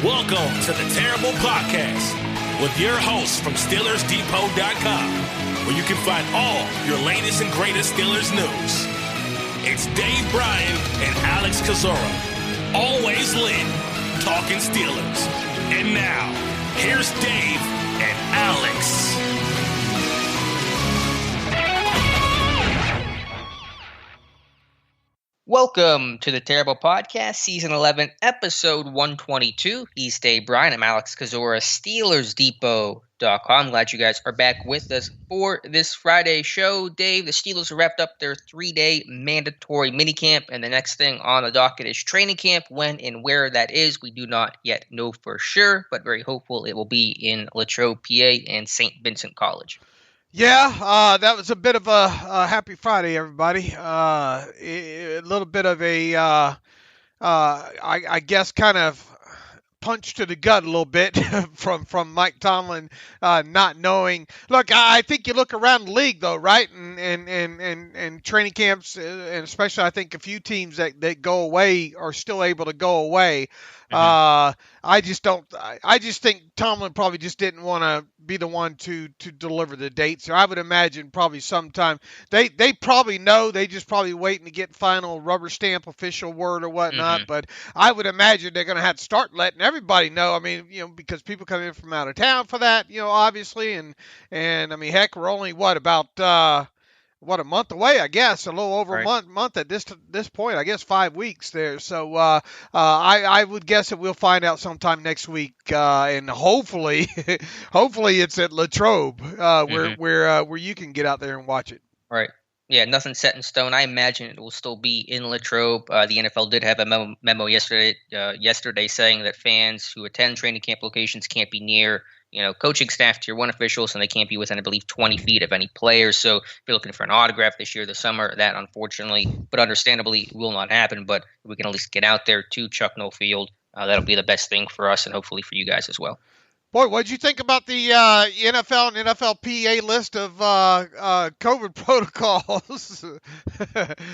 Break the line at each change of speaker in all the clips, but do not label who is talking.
Welcome to the Terrible Podcast with your hosts from SteelersDepot.com, where you can find all your latest and greatest Steelers news. It's Dave Bryan and Alex Kozora, always lit, talking Steelers. And now, here's Dave and Alex.
Welcome to the Terrible Podcast, Season 11, Episode 122. He's Dave Bryan. I'm Alex Kozora, SteelersDepot.com. Glad you guys are back with us for this Friday show. Dave, the Steelers wrapped up their 3-day mandatory minicamp, and the next thing on the docket is training camp. When and where that is, we do not yet know for sure, but very hopeful it will be in Latrobe, PA, and St. Vincent College.
Yeah, that was a bit of a happy Friday, everybody. A little bit of a, I guess, kind of punch to the gut a little bit from Mike Tomlin, not knowing. Look, I think you look around the league, though, right? And training camps, and especially I think a few teams that go away are still able to go away. I just think Tomlin probably just didn't want to be the one to deliver the dates. So I would imagine probably sometime they probably know, they just probably waiting to get final rubber stamp official word or whatnot. But I would imagine they're going to have to start letting everybody know. I mean, because people come in from out of town for that, obviously. And I mean, heck, we're only a month away, I guess, a little over a month at this point, I guess 5 weeks there. So I would guess that we'll find out sometime next week, and hopefully it's at Latrobe, where you can get out there and watch it.
Right. Yeah, nothing set in stone. I imagine it will still be in Latrobe. The NFL did have a memo yesterday saying that fans who attend training camp locations can't be near coaching staff, tier 1 officials, and they can't be within, I believe, 20 feet of any players. So if you're looking for an autograph this year, this summer, that unfortunately, but understandably, will not happen. But we can at least get out there to Chuck Noll Field. That'll be the best thing for us and hopefully for you guys as well.
Boy, what did you think about the NFL and NFLPA list of COVID protocols?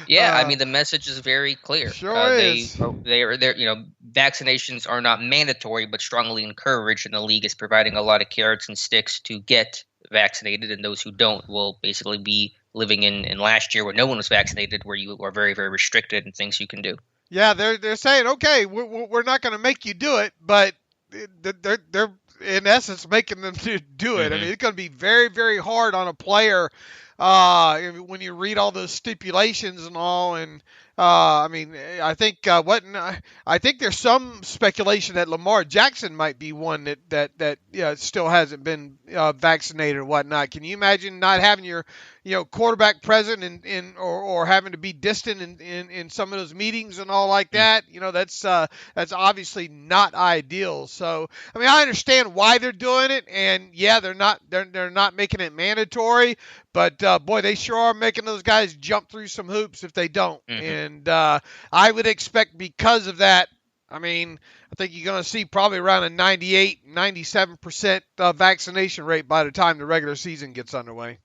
Yeah, I mean, the message is very clear.
Sure is.
Vaccinations are not mandatory, but strongly encouraged, and the league is providing a lot of carrots and sticks to get vaccinated, and those who don't will basically be living in last year where no one was vaccinated, where you are very, very restricted in things you can do. Yeah,
they're saying, okay, we're not going to make you do it, but they're in essence making them to do it. I mean, it's going to be very, very hard on a player when you read all those stipulations and all. And I mean, I think there's some speculation that Lamar Jackson might be one that still hasn't been vaccinated or whatnot. Can you imagine not having your quarterback present or having to be distant in some of those meetings and all like that? That's obviously not ideal. So I mean, I understand why they're doing it, and yeah, they're not making it mandatory, but boy, they sure are making those guys jump through some hoops if they don't. And I would expect because of that, I mean, I think you're going to see probably around a 98, 97% vaccination rate by the time the regular season gets underway.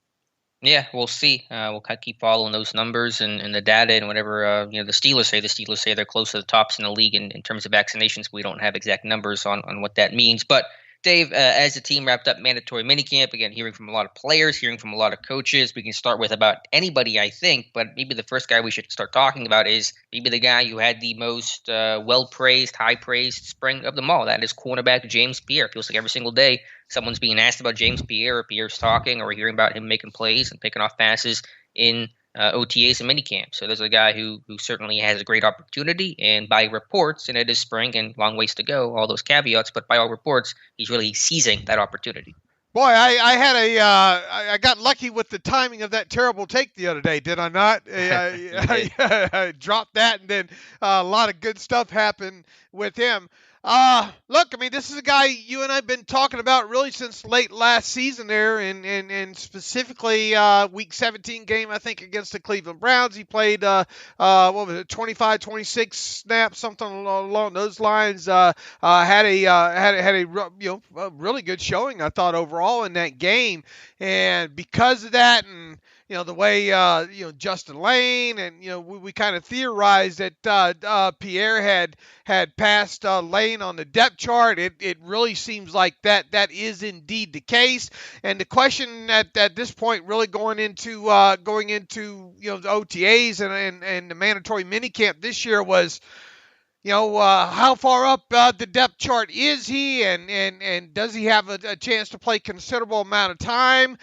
Yeah, we'll see. We'll keep following those numbers and the data and whatever the Steelers say. The Steelers say they're close to the tops in the league in terms of vaccinations. We don't have exact numbers on what that means. But, Dave, as the team wrapped up mandatory minicamp, again, hearing from a lot of players, hearing from a lot of coaches, we can start with about anybody, I think. But maybe the first guy we should start talking about is maybe the guy who had the most well-praised, high-praised spring of them all. That is cornerback James Pierre. It feels like every single day someone's being asked about James Pierre, or Pierre's talking, or we're hearing about him making plays and picking off passes in OTAs and minicamp. So there's a guy who certainly has a great opportunity, and by reports, and it is spring and long ways to go, all those caveats, but by all reports, he's really seizing that opportunity.
Boy, I got lucky with the timing of that terrible take the other day, did I not? I dropped that, and then a lot of good stuff happened with him. Look, I mean, this is a guy you and I have been talking about really since late last season there, and specifically Week 17 game, I think, against the Cleveland Browns. He played, 25, 26 snaps, something along those lines. Had a really good showing, I thought, overall in that game. And because of that, and the way Justin Lane, and we kind of theorized that Pierre had passed Lane on the depth chart. It really seems like that is indeed the case. And the question at this point, really going into the OTAs and the mandatory minicamp this year was, how far up the depth chart is he, and does he have a chance to play considerable amount of time?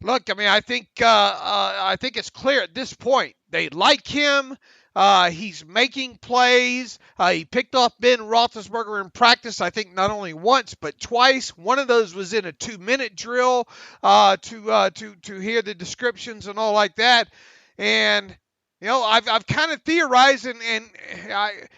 Look, I mean, I think it's clear at this point they like him. He's making plays. He picked off Ben Roethlisberger in practice, I think not only once but twice. One of those was in a 2-minute drill to hear the descriptions and all like that. And I've kind of theorized, and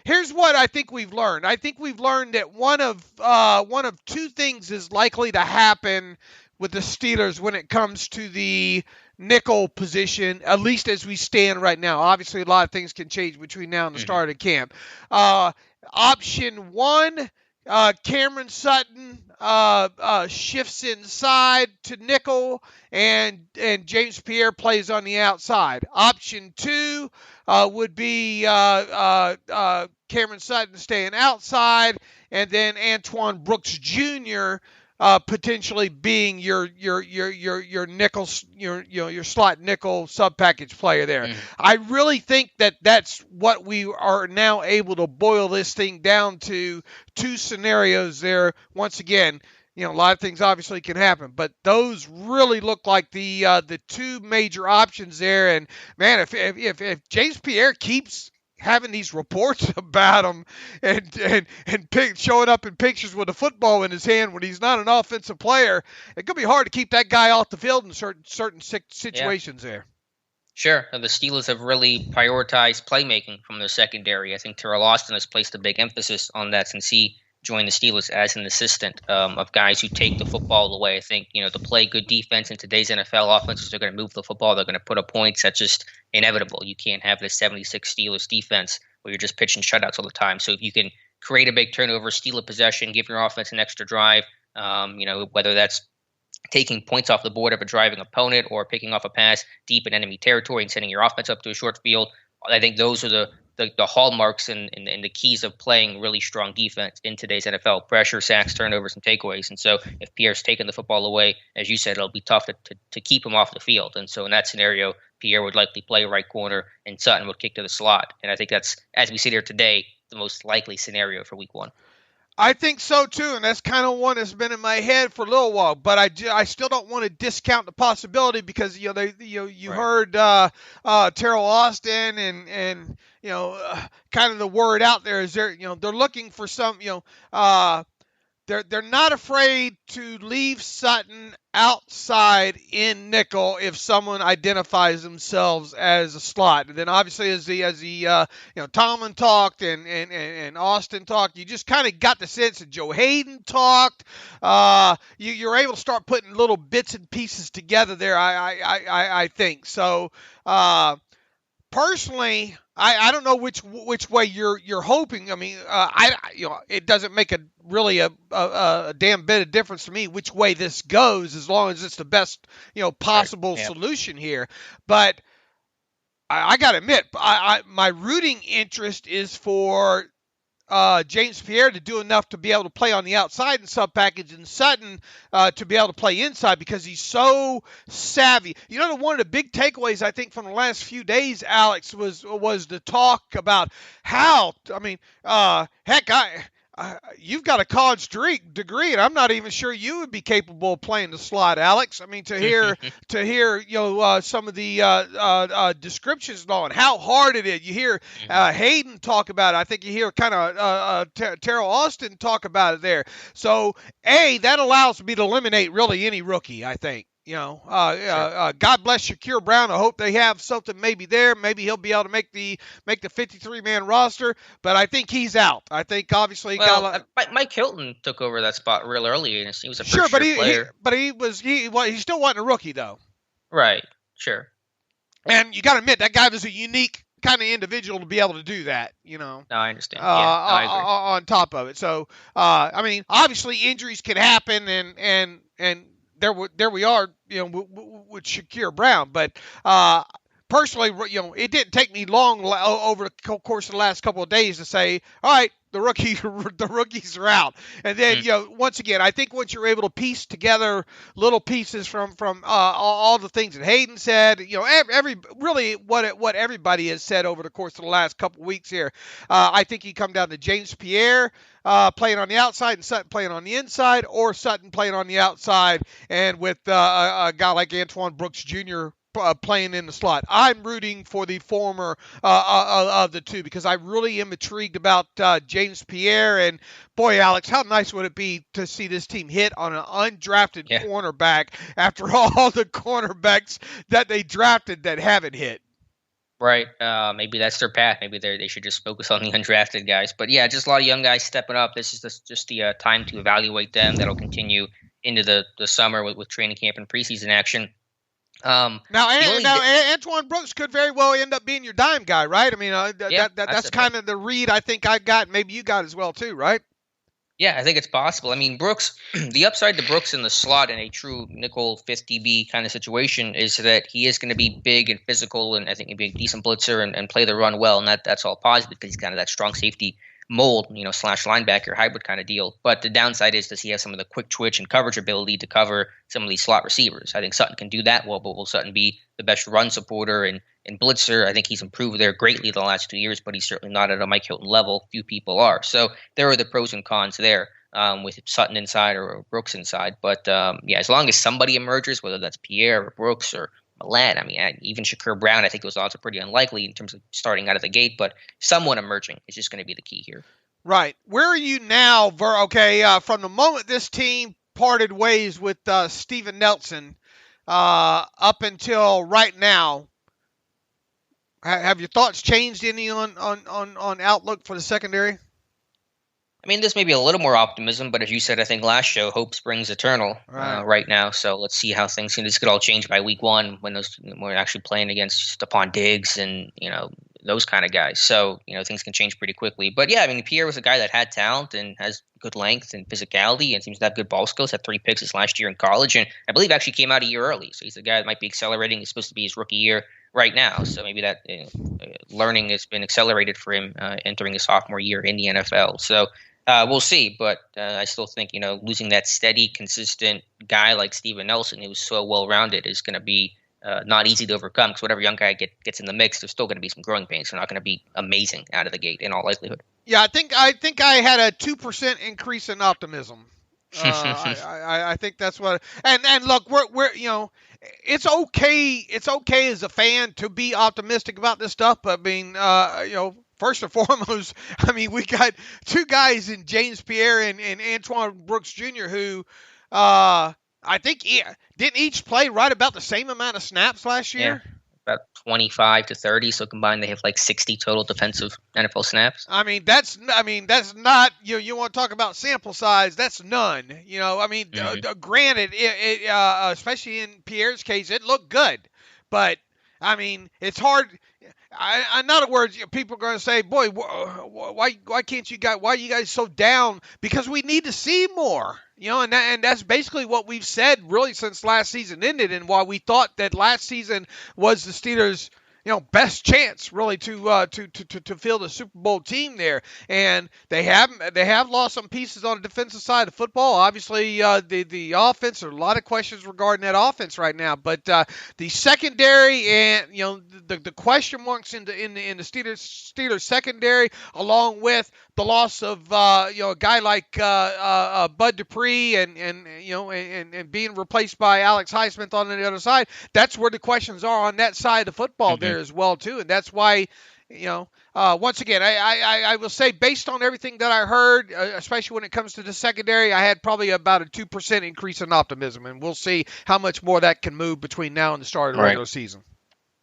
here's what I think we've learned. I think we've learned that one of two things is likely to happen with the Steelers when it comes to the nickel position, at least as we stand right now. Obviously, a lot of things can change between now and the start of camp. Option one, Cameron Sutton shifts inside to nickel, and James Pierre plays on the outside. Option two would be Cameron Sutton staying outside, and then Antoine Brooks Jr. Potentially being your nickel, your slot nickel sub package player there. Mm-hmm. I really think that's what we are now able to boil this thing down to. Two scenarios there. Once again, a lot of things obviously can happen, but those really look like the two major options there. And man, if James Pierre keeps having these reports about him and showing up in pictures with a football in his hand when he's not an offensive player, it could be hard to keep that guy off the field in certain situations there.
Sure. The Steelers have really prioritized playmaking from their secondary. I think Teryl Austin has placed a big emphasis on that since he joined the Steelers as an assistant of guys who take the football away. I think, to play good defense in today's NFL offenses, they're going to move the football. They're going to put up points. That's just inevitable. You can't have the 76 Steelers defense where you're just pitching shutouts all the time. So if you can create a big turnover, steal a possession, give your offense an extra drive, whether that's taking points off the board of a driving opponent or picking off a pass deep in enemy territory and sending your offense up to a short field, I think those are the hallmarks and the keys of playing really strong defense in today's NFL: pressure, sacks, turnovers, and takeaways. And so if Pierre's taking the football away, as you said, it'll be tough to keep him off the field. And so in that scenario, Pierre would likely play right corner and Sutton would kick to the slot. And I think that's, as we sit here today, the most likely scenario for week one.
I think so too, and that's kind of one that's been in my head for a little while. But I still don't want to discount the possibility because you heard Teryl Austin and kind of the word out there is they're looking for some they're not afraid to leave Sutton outside in nickel if someone identifies themselves as a slot. And then obviously as the Tomlin talked and Austin talked, you just kind of got the sense that Joe Haden talked. You're able to start putting little bits and pieces together there. I think so. Personally, I don't know which way you're hoping. I mean, it doesn't make a damn bit of difference to me which way this goes, as long as it's the best possible solution here. But I got to admit, my rooting interest is for James Pierre to do enough to be able to play on the outside in sub package, and Sutton to be able to play inside because he's so savvy. One of the big takeaways I think from the last few days, Alex, was the talk about how, you've got a college degree, and I'm not even sure you would be capable of playing the slot, Alex. I mean, to hear some of the descriptions on how hard it is. You hear Haden talk about it. I think you hear kind of Teryl Austin talk about it there. So, that allows me to eliminate really any rookie, I think. God bless Shakur Brown. I hope they have something maybe there. Maybe he'll be able to make the 53-man roster, but I think he's out. I think obviously
Mike Hilton took over that spot real early, and he was a first year player.
He still wasn't a rookie though.
Right. Sure.
And you got to admit that guy was a unique kind of individual to be able to do that.
No, I understand. I agree.
On top of it, so obviously injuries can happen, and there we are, with Shakir Brown. But personally, it didn't take me long over the course of the last couple of days to say, all right, the rookies are out. And then, once again, I think once you're able to piece together little pieces from all the things that Haden said, really what everybody has said over the course of the last couple of weeks here, I think you come down to James Pierre playing on the outside and Sutton playing on the inside, or Sutton playing on the outside and with a guy like Antoine Brooks Jr. Playing in the slot. I'm rooting for the former of the two, because I really am intrigued about James Pierre. And boy, Alex, how nice would it be to see this team hit on an undrafted cornerback after all the cornerbacks that they drafted that haven't hit.
Right. Maybe that's their path. Maybe they should just focus on the undrafted guys. But yeah, just a lot of young guys stepping up. This is just the time to evaluate them. That'll continue into the summer with training camp and preseason action. Now,
Antoine Brooks could very well end up being your dime guy, right? I mean, that's kind of the read I think I got. Maybe you got as well too, right?
Yeah, I think it's possible. I mean, Brooks, the upside to Brooks in the slot in a true nickel 50B kind of situation is that he is going to be big and physical, and I think he'd be a decent blitzer and play the run well, and that's all positive because he's kind of that strong safety mold, slash linebacker hybrid kind of deal. But the downside is, does he have some of the quick twitch and coverage ability to cover some of these slot receivers? I think Sutton can do that well, but will Sutton be the best run supporter and blitzer? I think he's improved there greatly the last 2 years, but he's certainly not at a Mike Hilton level. Few people are. So there are the pros and cons there with Sutton inside or Brooks inside. But as long as somebody emerges, whether that's Pierre or Brooks or Milan, I mean, even Shakir Brown, I think those odds are pretty unlikely in terms of starting out of the gate, but someone emerging is just going to be the key here.
Right. Where are you now, from the moment this team parted ways with Steven Nelson up until right now? Have your thoughts changed any on outlook for the secondary?
I mean, there's maybe a little more optimism, but as you said, I think last show, hope springs eternal right now. So let's see how things this could all change by week one when we're actually playing against Stephon Diggs and those kind of guys. So things can change pretty quickly. But yeah, I mean, Pierre was a guy that had talent and has good length and physicality and seems to have good ball skills. Had 3 picks his last year in college, and I believe actually came out a year early. So he's a guy that might be accelerating. He's supposed to be his rookie year right now. So maybe that learning has been accelerated for him entering his sophomore year in the NFL. So we'll see, but I still think, losing that steady, consistent guy like Steven Nelson, who's so well-rounded, is going to be not easy to overcome, because whatever young guy gets in the mix, there's still going to be some growing pains. They're not going to be amazing out of the gate in all likelihood.
Yeah, I think I had a 2% increase in optimism. I think that's what. And look, we're it's okay. It's okay as a fan to be optimistic about this stuff. But I mean, first and foremost, I mean, we got 2 guys in James Pierre and Antoine Brooks Jr. who I think didn't each play right about the same amount of snaps last year.
Yeah, about 25 to 30. So combined, they have like 60 total defensive NFL snaps.
I mean, that's not, you want to talk about sample size. That's none. Granted, it especially in Pierre's case, it looked good, but I mean, it's hard. In other words, people are going to say, "Boy, why can't you guys? Why are you guys so down?" Because we need to see more, and that's basically what we've said really since last season ended, and why we thought that last season was the Steelers' best chance really to field a Super Bowl team there. And they have lost some pieces on the defensive side of football. Obviously, the offense, there are a lot of questions regarding that offense right now. But the secondary and the question marks in the Steelers secondary, along with the loss of a guy like Bud Dupree and being replaced by Alex Highsmith on the other side, that's where the questions are on that side of football there as well too. And that's why once again, I will say, based on everything that I heard, especially when it comes to the secondary, I had probably about a 2% increase in optimism, and we'll see how much more that can move between now and the start of the regular season.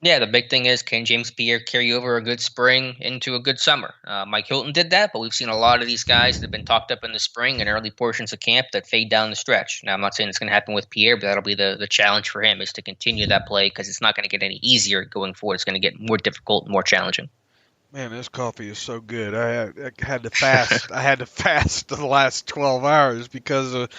Yeah, the big thing is, can James Pierre carry over a good spring into a good summer? Mike Hilton did that, but we've seen a lot of these guys that have been talked up in the spring and early portions of camp that fade down the stretch. Now, I'm not saying it's going to happen with Pierre, but that'll be the challenge for him, is to continue that play, because it's not going to get any easier going forward. It's going to get more difficult and more challenging.
Man, this coffee is so good. I had to fast. I had to fast the last 12 hours because of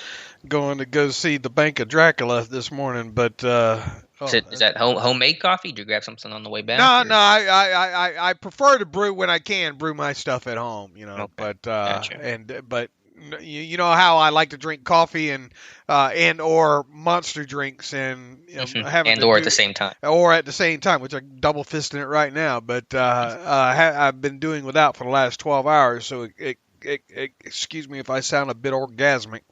going to go see the Bank of Dracula this morning. But
Is that homemade coffee? Do you grab something on the way back?
No. I prefer to brew when I can brew my stuff at home.
Okay.
But
Gotcha.
but you know how I like to drink coffee and or monster drinks and having
and or at the same time.
Or at the same time, which I'm double fisting it right now. But I've been doing without for the last 12 hours, so excuse me if I sound a bit orgasmic.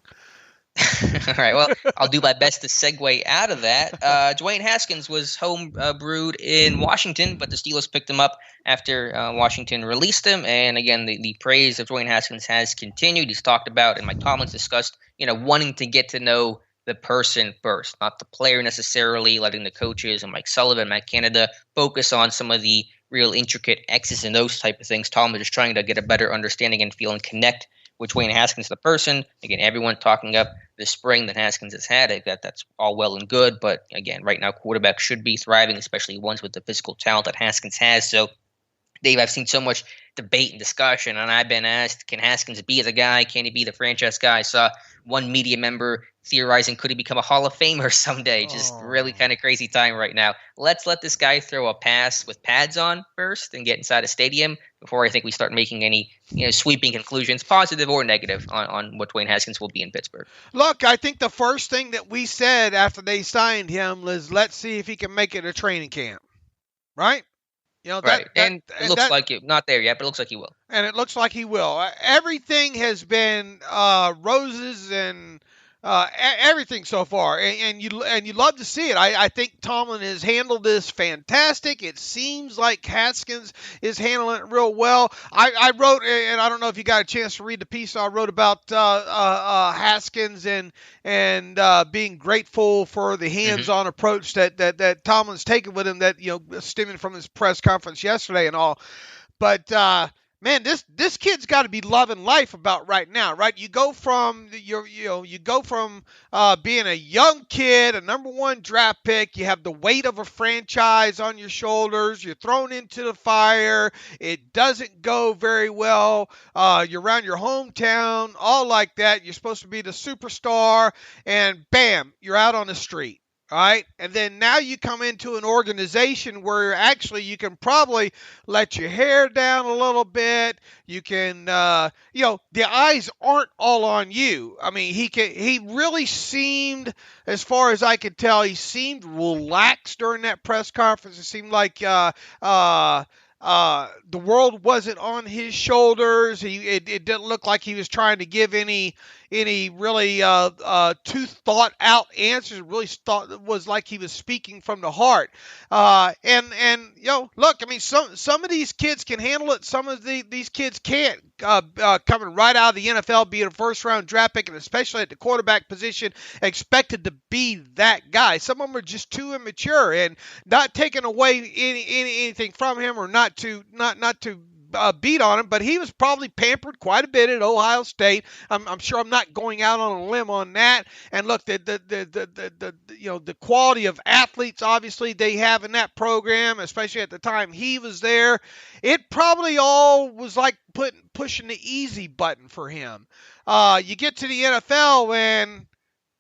All right. Well, I'll do my best to segue out of that. Dwayne Haskins was home brewed in Washington, but the Steelers picked him up after Washington released him. And again, the praise of Dwayne Haskins has continued. He's talked about, and Mike Tomlin discussed, wanting to get to know the person first, not the player necessarily, letting the coaches and Mike Sullivan, Matt Canada focus on some of the real intricate X's and those type of things. Tomlin is trying to get a better understanding and feel and connect with Dwayne Haskins, the person. Again, everyone talking up the spring that Haskins has had. That's all well and good, but again, right now quarterbacks should be thriving, especially ones with the physical talent that Haskins has. So, Dave, I've seen so much debate and discussion, and I've been asked, can Haskins be the guy? Can he be the franchise guy? I saw one media member theorizing, could he become a Hall of Famer someday? Just really kind of crazy time right now. Let's let this guy throw a pass with pads on first and get inside a stadium before I think we start making any sweeping conclusions, positive or negative, on what Dwayne Haskins will be in Pittsburgh.
Look, I think the first thing that we said after they signed him was, let's see if he can make it a training camp, right?
Right, and it looks like it. Not there yet, but it looks like he will.
And it looks like he will. Everything has been roses and everything so far, and you love to see it. I think Tomlin has handled this fantastic. It seems like Haskins is handling it real well. I wrote, and I don't know if you got a chance to read the piece I wrote about Haskins and being grateful for the hands-on approach that Tomlin's taken with him, that stemming from his press conference yesterday and all. But man, this kid's got to be loving life about right now, right? You go from being a young kid, a number one draft pick. You have the weight of a franchise on your shoulders. You're thrown into the fire. It doesn't go very well. You're around your hometown, all like that. You're supposed to be the superstar, and bam, you're out on the street. All right. And then now you come into an organization where actually you can probably let your hair down a little bit. You can, the eyes aren't all on you. I mean, he really seemed, as far as I could tell, he seemed relaxed during that press conference. It seemed like, the world wasn't on his shoulders. It didn't look like he was trying to give any really too thought out answers. It really thought it was like he was speaking from the heart. And look, I mean, some of these kids can handle it. Some of these kids can't. Coming right out of the NFL, being a first-round draft pick, and especially at the quarterback position, expected to be that guy. Some of them are just too immature, and not taking away anything from him, or not to beat on him, but he was probably pampered quite a bit at Ohio State. I'm sure I'm not going out on a limb on that. And look, the quality of athletes obviously they have in that program, especially at the time he was there, it probably all was like pushing the easy button for him. You get to the NFL and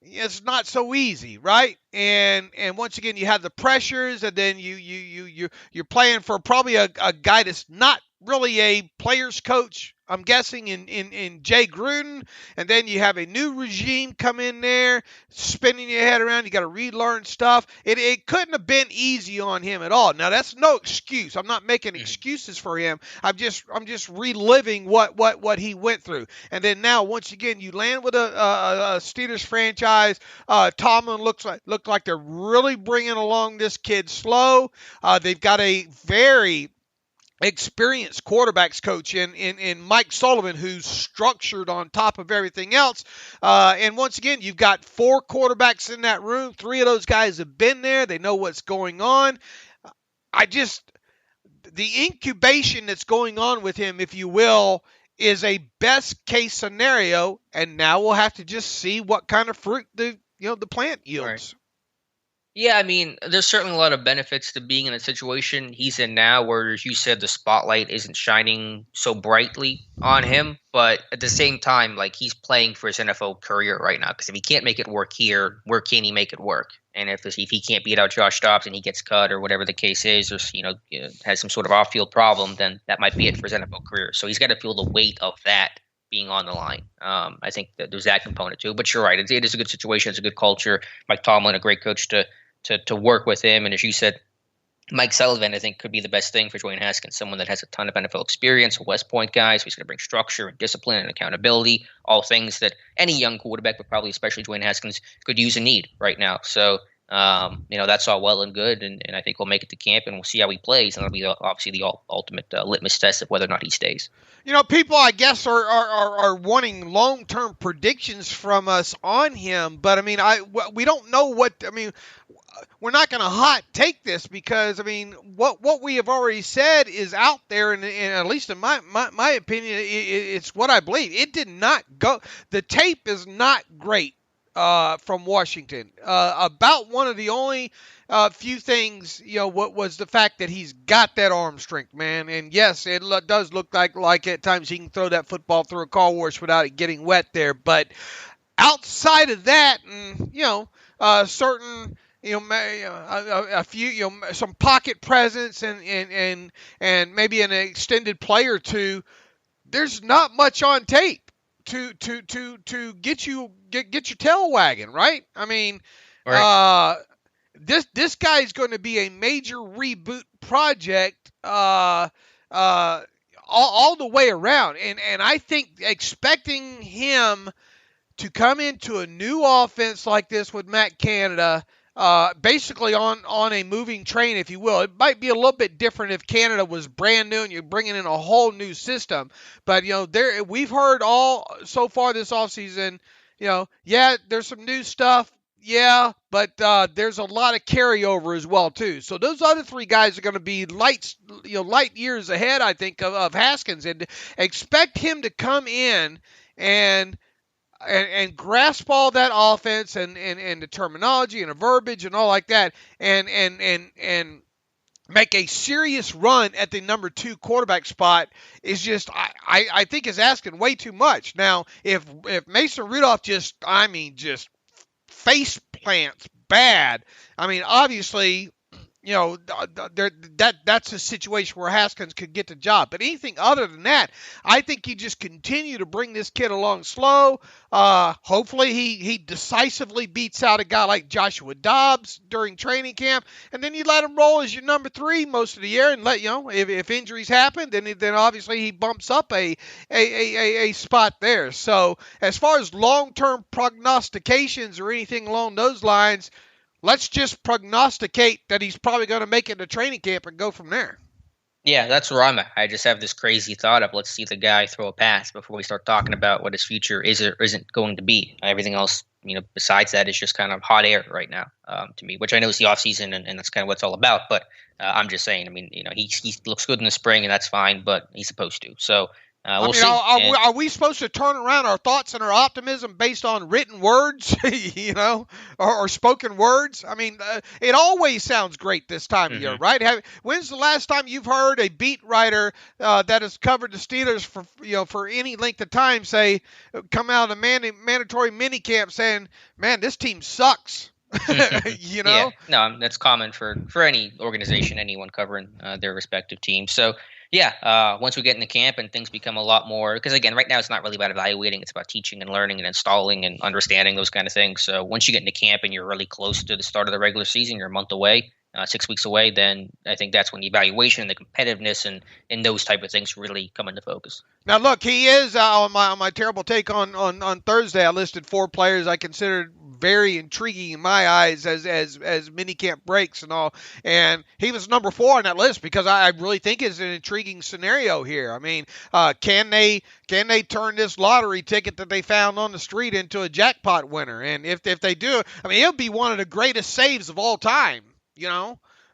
it's not so easy, right? And once again, you have the pressures, and then you're playing for probably a guy that's not really a player's coach, I'm guessing, in Jay Gruden. And then you have a new regime come in there, spinning your head around. You got to relearn stuff. It couldn't have been easy on him at all. Now, that's no excuse. I'm not making excuses for him. I'm just reliving what he went through. And then now, once again, you land with a Steelers franchise. Tomlin looked like they're really bringing along this kid slow. They've got a very experienced quarterbacks coach in Mike Sullivan, who's structured on top of everything else. And once again, you've got 4 quarterbacks in that room. 3 of those guys have been there. They know what's going on. The incubation that's going on with him, if you will, is a best case scenario. And now we'll have to just see what kind of fruit the plant yields.
Right. Yeah, I mean, there's certainly a lot of benefits to being in a situation he's in now where, as you said, the spotlight isn't shining so brightly on him. But at the same time, like, he's playing for his NFL career right now. Because if he can't make it work here, where can he make it work? And if he can't beat out Josh Dobbs and he gets cut or whatever the case is, or has some sort of off-field problem, then that might be it for his NFL career. So he's got to feel the weight of that being on the line. I think that there's that component too. But you're right; it is a good situation. It's a good culture. Mike Tomlin, a great coach to work with him. And as you said, Mike Sullivan, I think, could be the best thing for Dwayne Haskins, someone that has a ton of NFL experience, a West Point guy, so he's going to bring structure and discipline and accountability, all things that any young quarterback, but probably especially Dwayne Haskins, could use and need right now. So, that's all well and good, and I think we'll make it to camp, and we'll see how he plays, and that'll be obviously the ultimate litmus test of whether or not he stays.
People, I guess, are wanting long-term predictions from us on him, but, we don't know what – we're not going to hot take this because, what we have already said is out there, and at least in my opinion, it's what I believe. It did not go – the tape is not great from Washington. About one of the only few things, what was the fact that he's got that arm strength, man. And yes, it does look like at times he can throw that football through a car wash without it getting wet there. But outside of that, certain – a few, some pocket presence and maybe an extended play or two. There's not much on tape to get your tail wagging, right?
Right.
This guy's going to be a major reboot project all the way around, and I think expecting him to come into a new offense like this with Matt Canada. Basically on a moving train, if you will. It might be a little bit different if Canada was brand new and you're bringing in a whole new system. But, we've heard all so far this offseason, there's some new stuff. Yeah, but there's a lot of carryover as well, too. So those other three guys are going to be light years ahead, I think, of Haskins. And expect him to come in and grasp all that offense and the terminology and the verbiage and all like that and make a serious run at the number 2 quarterback spot is just I think is asking way too much. Now, if Mason Rudolph just face plants bad, obviously that's a situation where Haskins could get the job. But anything other than that, I think you just continue to bring this kid along slow. Hopefully he decisively beats out a guy like Joshua Dobbs during training camp, and then you let him roll as your number 3 most of the year, and let if injuries happen, then obviously he bumps up a spot there. So as far as long-term prognostications or anything along those lines, let's just prognosticate that he's probably going to make it to training camp and go from there.
Yeah, that's where I'm at. I just have this crazy thought of let's see the guy throw a pass before we start talking about what his future is or isn't going to be. Everything else, besides that is just kind of hot air right now to me, which I know is the offseason and that's kind of what it's all about. But I'm just saying, he looks good in the spring and that's fine, but he's supposed to. So we'll see.
Are we supposed to turn around our thoughts and our optimism based on written words, or spoken words? It always sounds great this time of year, right? When's the last time you've heard a beat writer that has covered the Steelers for any length of time come out of the mandatory minicamp saying, "Man, this team sucks."
Yeah, no, that's common for any organization, anyone covering their respective teams. So. Yeah, once we get into camp and things become a lot more, because again, right now it's not really about evaluating, it's about teaching and learning and installing and understanding those kind of things. So once you get into camp and you're really close to the start of the regular season, you're a month away, 6 weeks away, then I think that's when the evaluation and the competitiveness and those type of things really come into focus.
Now, look, he is on my terrible take on Thursday. I listed 4 players I considered very intriguing in my eyes as minicamp breaks and all, and he was number 4 on that list because I really think it's an intriguing scenario here. Can they turn this lottery ticket that they found on the street into a jackpot winner? And if they do, it'll be one of the greatest saves of all time.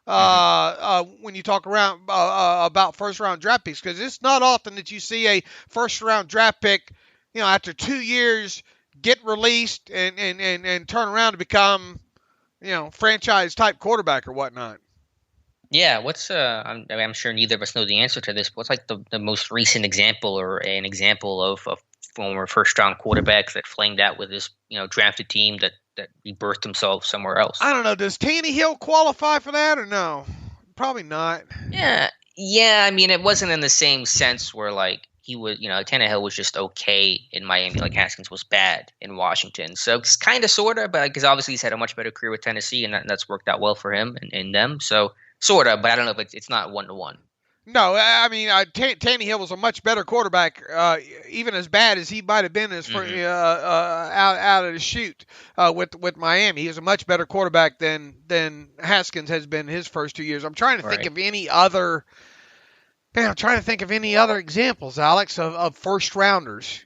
When you talk around about first-round draft picks, because it's not often that you see a first-round draft pick, after 2 years get released and turn around to become, franchise type quarterback or whatnot.
Yeah, what's I'm sure neither of us know the answer to this, but what's like the most recent example or an example of a former first round quarterback that flamed out with his drafted team that rebirthed himself somewhere else?
I don't know. Does Tannehill qualify for that or no? Probably not.
Yeah. I mean, it wasn't in the same sense where like he was, Tannehill was just okay in Miami, like Haskins was bad in Washington. So it's kind of, sort of, but because obviously he's had a much better career with Tennessee, and that's worked out well for him and them. So sort of, but I don't know if it's not 1-to-1.
No, I mean, Tannehill was a much better quarterback, even as bad as he might have been out of the chute with Miami. He was a much better quarterback than Haskins has been his first 2 years. I'm trying to think of any other. Man, I'm trying to think of any other examples, Alex, of first rounders.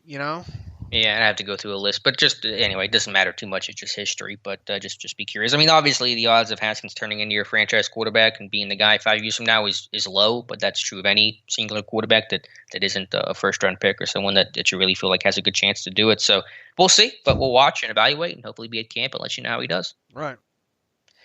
Yeah, and I have to go through a list, but just anyway, it doesn't matter too much. It's just history, but just be curious. I mean, obviously, the odds of Haskins turning into your franchise quarterback and being the guy 5 years from now is low, but that's true of any singular quarterback that isn't a first round pick or someone that you really feel like has a good chance to do it. So we'll see, but we'll watch and evaluate, and hopefully be at camp and let you know how he does.
Right.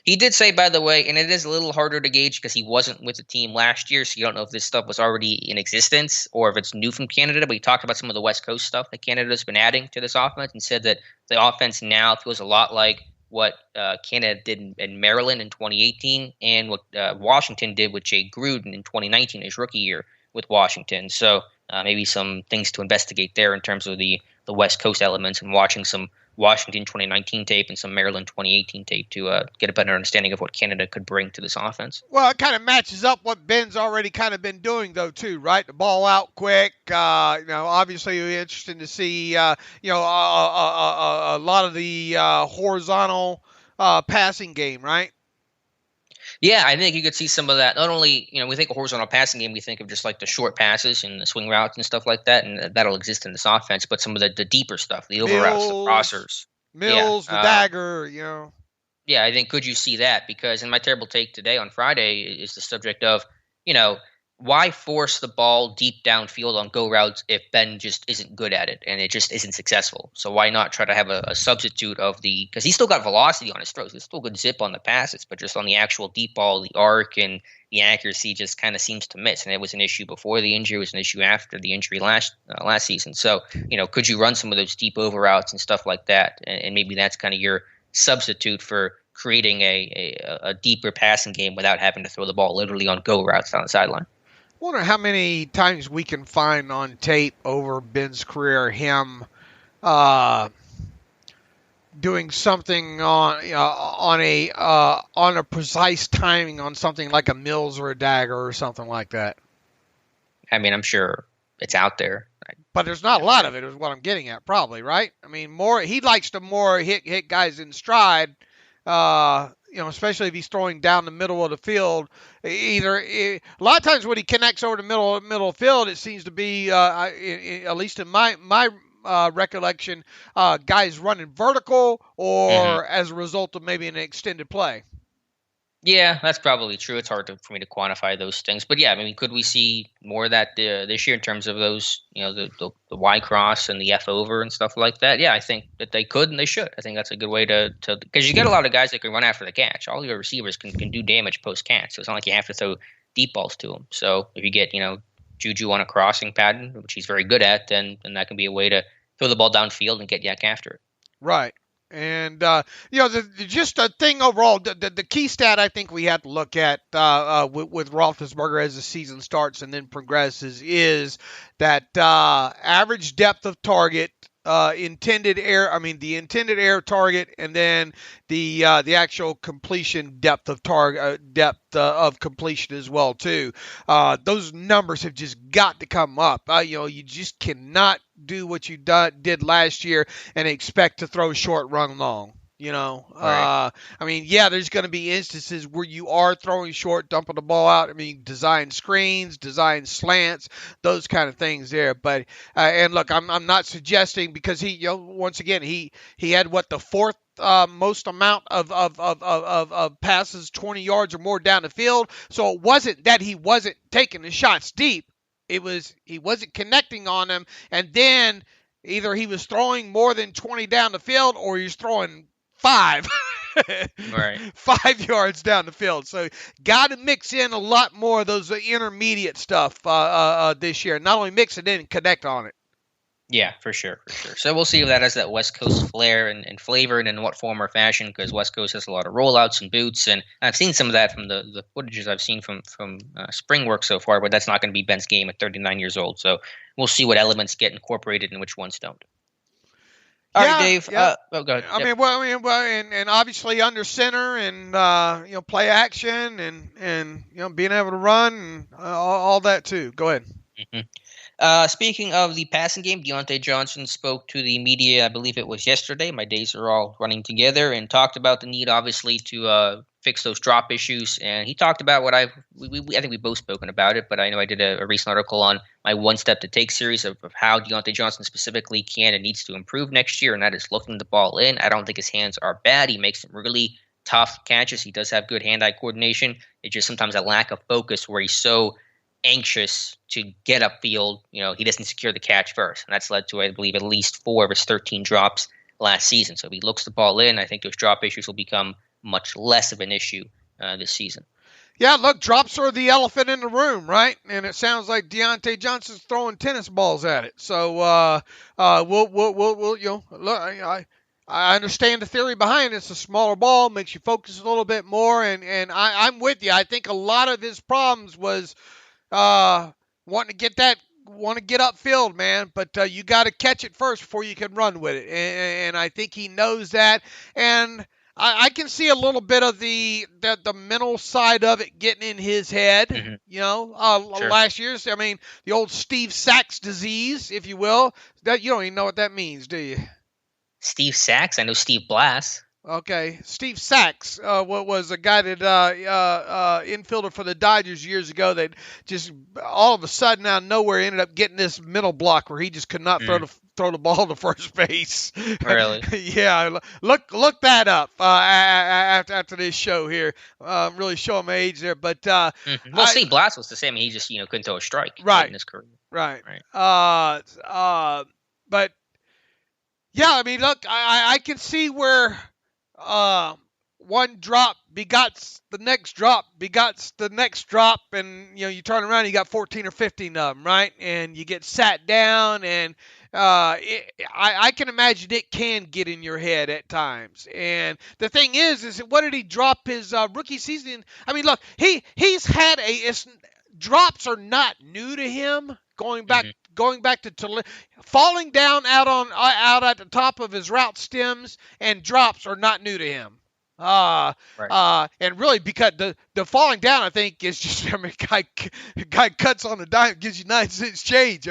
He did say, by the way, and it is a little harder to gauge because he wasn't with the team last year, so you don't know if this stuff was already in existence or if it's new from Canada, but he talked about some of the West Coast stuff that Canada's been adding to this offense and said that the offense now feels a lot like what Canada did in Maryland in 2018 and what Washington did with Jay Gruden in 2019, his rookie year with Washington. So maybe some things to investigate there in terms of the West Coast elements and watching some Washington 2019 tape and some Maryland 2018 tape to get a better understanding of what Canada could bring to this offense.
Well, it kind of matches up what Ben's already kind of been doing, though, too, right? The ball out quick. Obviously, it'll be interesting to see, a lot of the horizontal passing game, right?
Yeah, I think you could see some of that. Not only, we think of horizontal passing game, we think of just like the short passes and the swing routes and stuff like that, and that'll exist in this offense. But some of the deeper stuff, the over routes, the crossers.
Mills, the dagger,
Yeah, I think could you see that? Because in my terrible take today on Friday is the subject of, why force the ball deep downfield on go routes if Ben just isn't good at it and it just isn't successful? So why not try to have a substitute of because he's still got velocity on his throws. There's still good zip on the passes, but just on the actual deep ball, the arc and the accuracy just kind of seems to miss. And it was an issue before the injury. It was an issue after the injury last season. So, could you run some of those deep over routes and stuff like that? And maybe that's kind of your substitute for creating a deeper passing game without having to throw the ball literally on go routes down the sideline.
I wonder how many times we can find on tape over Ben's career him doing something on a precise timing on something like a Mills or a dagger or something like that.
I mean, I'm sure it's out there,
but there's not a lot of it. Is what I'm getting at, probably, right? I mean, he likes to hit guys in stride. Especially if he's throwing down the middle of the field. A lot of times when he connects over the middle of the field, it seems to be, at least in my recollection, guys running vertical or as a result of maybe an extended play.
Yeah, that's probably true. It's hard for me to quantify those things. But yeah, I mean, could we see more of that this year in terms of those, the Y cross and the F over and stuff like that? Yeah, I think that they could and they should. I think that's a good way to because you get a lot of guys that can run after the catch. All your receivers can do damage post catch. So it's not like you have to throw deep balls to them. So if you get, Juju on a crossing pattern, which he's very good at, then that can be a way to throw the ball downfield and get yak after it.
Right. And, just a thing overall, the key stat I think we have to look at with Roethlisberger as the season starts and then progresses is that average depth of target, the intended air target, and then the actual completion depth of completion as well too. Those numbers have just got to come up. You just cannot do what you did last year and expect to throw short, run long.
Right.
There's going to be instances where you are throwing short, dumping the ball out. I mean, design screens, design slants, those kind of things there. But and look, I'm not suggesting because he, once again, he had the fourth most amount of passes 20 yards or more down the field. So it wasn't that he wasn't taking the shots deep. It was he wasn't connecting on them, and then either he was throwing more than 20 down the field or he was throwing 5.
Right.
5 yards down the field. So got to mix in a lot more of those intermediate stuff this year. Not only mix it in and connect on it.
Yeah, for sure. So we'll see if that has that West Coast flair and flavor, and in what form or fashion, because West Coast has a lot of rollouts and boots, and I've seen some of that from the footages I've seen from spring work so far, but that's not going to be Ben's game at 39 years old. So we'll see what elements get incorporated and which ones don't. All right, Dave.
Yeah.
Go ahead.
I mean, and obviously under center and play action and being able to run and all that too. Go ahead.
Mm-hmm. Speaking of the passing game, Deonte Johnson spoke to the media, I believe it was yesterday. My days are all running together, and talked about the need, obviously, to fix those drop issues. And he talked about what I think we've both spoken about it, but I know I did a recent article on my One Step to Take series of how Deonte Johnson specifically can and needs to improve next year, and that is looking the ball in. I don't think his hands are bad. He makes some really tough catches. He does have good hand-eye coordination. It's just sometimes a lack of focus where he's so anxious to get upfield, he doesn't secure the catch first. And that's led to, I believe, at least 4 of his 13 drops last season. So if he looks the ball in, I think those drop issues will become much less of an issue this season.
Yeah, look, drops are the elephant in the room, right? And it sounds like Deonte Johnson's throwing tennis balls at it. So we'll look, I understand the theory behind it. It's a smaller ball, makes you focus a little bit more, and I'm with you. I think a lot of his problems was want to get upfield, man, but you got to catch it first before you can run with it, and I think he knows that, and I can see a little bit of the mental side of it getting in his head. Mm-hmm. Sure. Last year's, the old Steve Sachs disease, if you will. That you don't even know what that means, do you?
Steve Sachs? I know Steve Blass.
Okay, Steve Sachs was a guy that infielder for the Dodgers years ago that just all of a sudden out of nowhere ended up getting this mental block where he just could not throw the ball to first base.
Really?
Yeah, look that up after this show here. Really showing my age there, but
well, Steve Blass was the same. He just couldn't throw a strike in his career.
Right. But yeah, look, I can see where. One drop begots the next drop, and you turn around, you got 14 or 15 of them, right? And you get sat down, and I can imagine it can get in your head at times. And the thing is what did he drop his rookie season? Look, he's had drops are not new to him. Going back to falling down out at the top of his route stems and drops are not new to him.
Right.
And really because the falling down, I think, is just, guy cuts on a dime, gives you 9 cents change.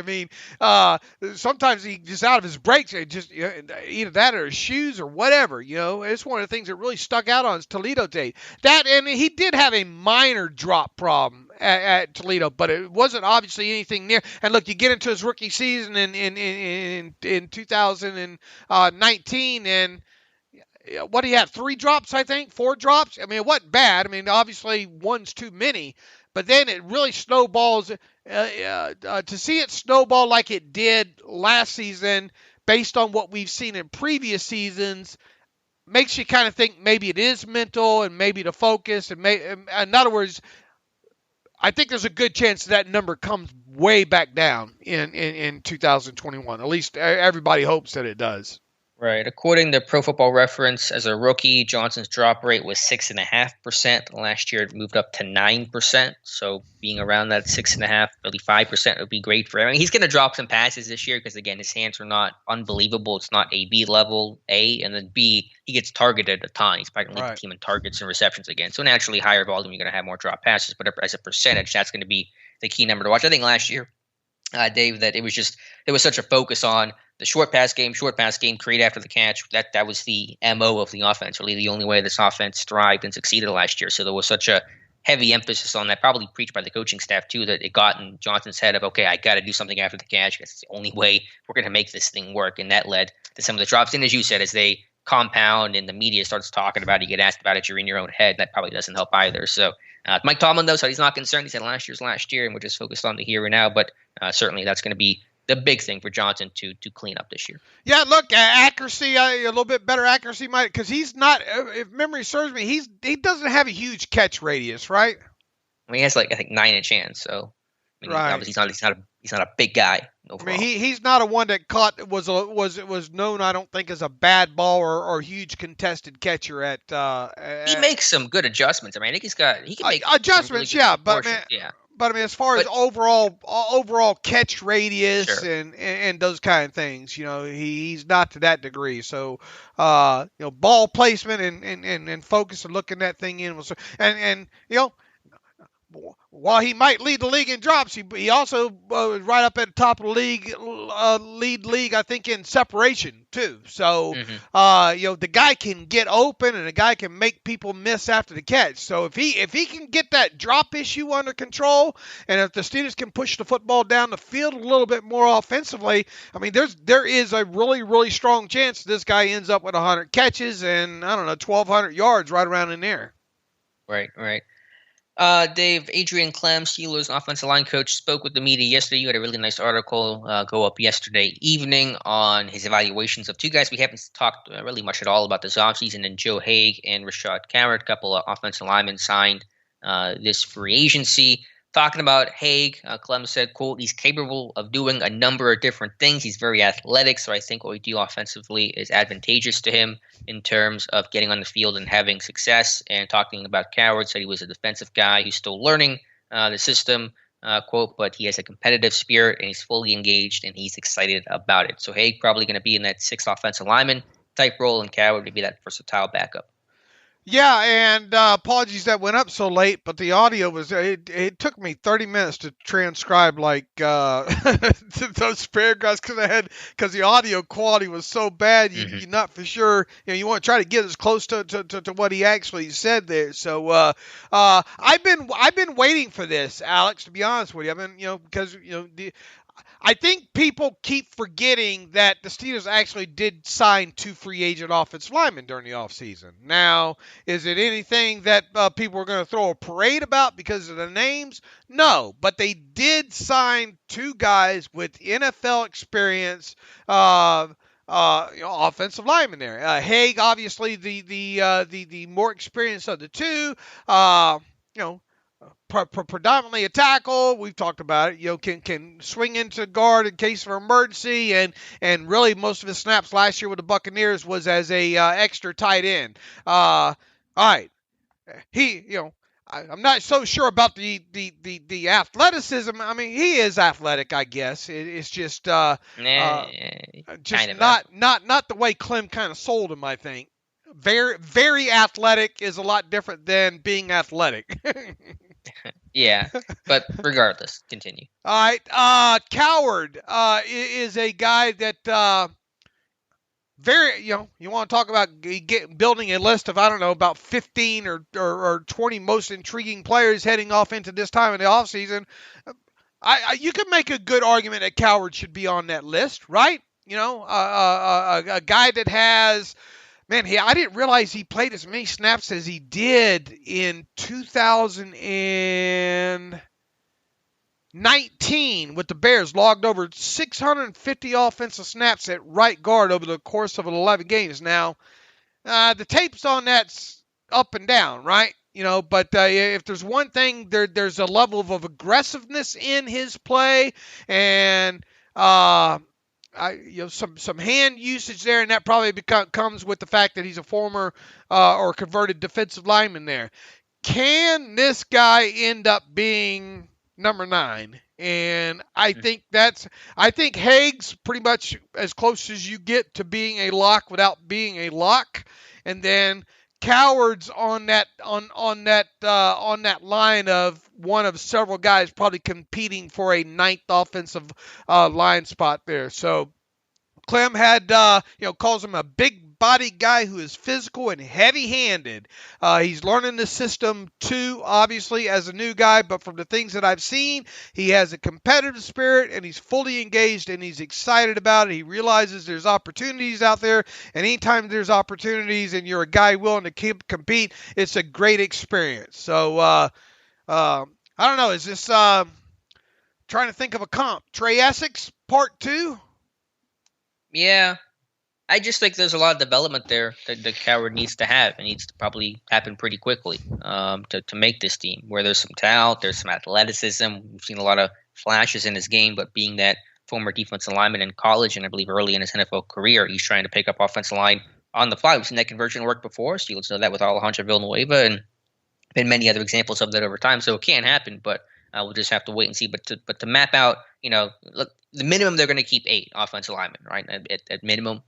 Sometimes he just out of his breaks, just either that or his shoes or whatever. It's one of the things that really stuck out on his Toledo tape. That, and he did have a minor drop problem at Toledo, but it wasn't obviously anything near. And look, you get into his rookie season in 2019, and what do you have? 3 drops, I think, 4 drops. It wasn't bad. Obviously one's too many, but then it really snowballs. To see it snowball like it did last season, based on what we've seen in previous seasons, makes you kind of think maybe it is mental and maybe the focus. And in other words, I think there's a good chance that number comes way back down in 2021. At least everybody hopes that it does.
Right. According to Pro Football Reference, as a rookie, Johnson's drop rate was 6.5%. Last year, it moved up to 9%. So being around that 6.5%, really 5% would be great for him. He's going to drop some passes this year because, again, his hands are not unbelievable. It's not A-B level, A, and then B, he gets targeted a ton. He's probably going to lead the team in targets and receptions again. So naturally, higher volume, you're going to have more drop passes. But as a percentage, that's going to be the key number to watch. I think last year, Dave, that there was such a focus on the short pass game, create after the catch. That was the MO of the offense, really the only way this offense thrived and succeeded last year. So there was such a heavy emphasis on that, probably preached by the coaching staff too, that it got in Johnson's head of, okay, I got to do something after the catch. That's the only way we're going to make this thing work. And that led to some of the drops. And as you said, as they compound and the media starts talking about it, you get asked about it, you're in your own head. That probably doesn't help either. So Mike Tomlin, though, so he's not concerned. He said last year's last year, and we're just focused on the here and now. But certainly that's going to be the big thing for Johnson to clean up this year.
Yeah, look, accuracy, a little bit better accuracy, because he's not. If memory serves me, he doesn't have a huge catch radius, right?
I mean, he has I think 9-inch hands, so
right.
Obviously he's not a big guy overall.
I mean, he's not a one that caught was known, I don't think, as a bad ball or huge contested catcher at.
He makes some good adjustments. I mean, I think he can make
adjustments,
really
but man, But I mean, as far as overall catch radius
sure.
and those kind of things, he's not to that degree. So, ball placement and focus and looking that thing in and while he might lead the league in drops, he also right up at the top of the league, league, I think, in separation too. So, the guy can get open and the guy can make people miss after the catch. So if he can get that drop issue under control, and if the Steelers can push the football down the field a little bit more offensively, I mean, there is a really, really strong chance this guy ends up with 100 catches and 1,200 yards right around in there.
Right. Dave, Adrian Klemm, Steelers offensive line coach, spoke with the media yesterday. You had a really nice article go up yesterday evening on his evaluations of two guys we haven't talked really much at all about this offseason, and Joe Haden and Rashad Coward, a couple of offensive linemen signed this free agency. Talking about Haig, Clem said, quote, he's capable of doing a number of different things. He's very athletic, so I think what we do offensively is advantageous to him in terms of getting on the field and having success. And talking about Coward, said he was a defensive guy who's still learning the system, quote, but he has a competitive spirit and he's fully engaged and he's excited about it. So Haig probably going to be in that sixth offensive lineman type role, and Coward to be that versatile backup.
Yeah, and apologies that went up so late, but the audio it took me 30 minutes to transcribe those paragraphs because the audio quality was so bad, you're not for sure, you want to try to get as close to what he actually said there. So I've been waiting for this, Alex, to be honest with you. I mean, because I think people keep forgetting that the Steelers actually did sign 2 free agent offensive linemen during the offseason. Now, is it anything that people are going to throw a parade about because of the names? No, but they did sign 2 guys with NFL experience, offensive linemen there. Haig, obviously the more experienced of the 2. Predominantly a tackle. We've talked about it. Can swing into guard in case of emergency, and really most of his snaps last year with the Buccaneers was as a extra tight end. All right, I'm not so sure about the athleticism. I mean, he is athletic, I guess. It's just not the way Klemm kind of sold him, I think. Very, very athletic is a lot different than being athletic.
Yeah, but regardless, continue.
All right, Coward is a guy that you want to talk about building a list of about 15 or 20 most intriguing players heading off into this time of the offseason. You can make a good argument that Coward should be on that list, right? A guy that has. Man, I didn't realize he played as many snaps as he did in 2019 with the Bears. Logged over 650 offensive snaps at right guard over the course of 11 games. Now, the tapes on that's up and down, right? But if there's one thing, there's a level of aggressiveness in his play, and some hand usage there, and that probably comes with the fact that he's a former or converted defensive lineman there. Can this guy end up being number 9? And I think Haig's pretty much as close as you get to being a lock without being a lock, and then Coward's on that line of one of several guys probably competing for a 9th offensive line spot there. So Klemm had calls him a big body guy who is physical and heavy-handed. He's learning the system too, obviously, as a new guy, but from the things that I've seen, he has a competitive spirit and he's fully engaged and he's excited about it. He realizes there's opportunities out there, and anytime there's opportunities and you're a guy willing to compete, it's a great experience. So, I don't know, is this trying to think of a comp? Trey Essex, part 2?
Yeah. I just think there's a lot of development there that Coward needs to have. It needs to probably happen pretty quickly to make this team, where there's some talent, there's some athleticism. We've seen a lot of flashes in his game, but being that former defensive lineman in college and I believe early in his NFL career, he's trying to pick up offensive line on the fly. We've seen that conversion work before. Steelers know that with Alejandro Villanueva and been many other examples of that over time. So it can happen, but we'll just have to wait and see. But to map out, look, the minimum they're going to keep 8 offensive linemen, right? At minimum.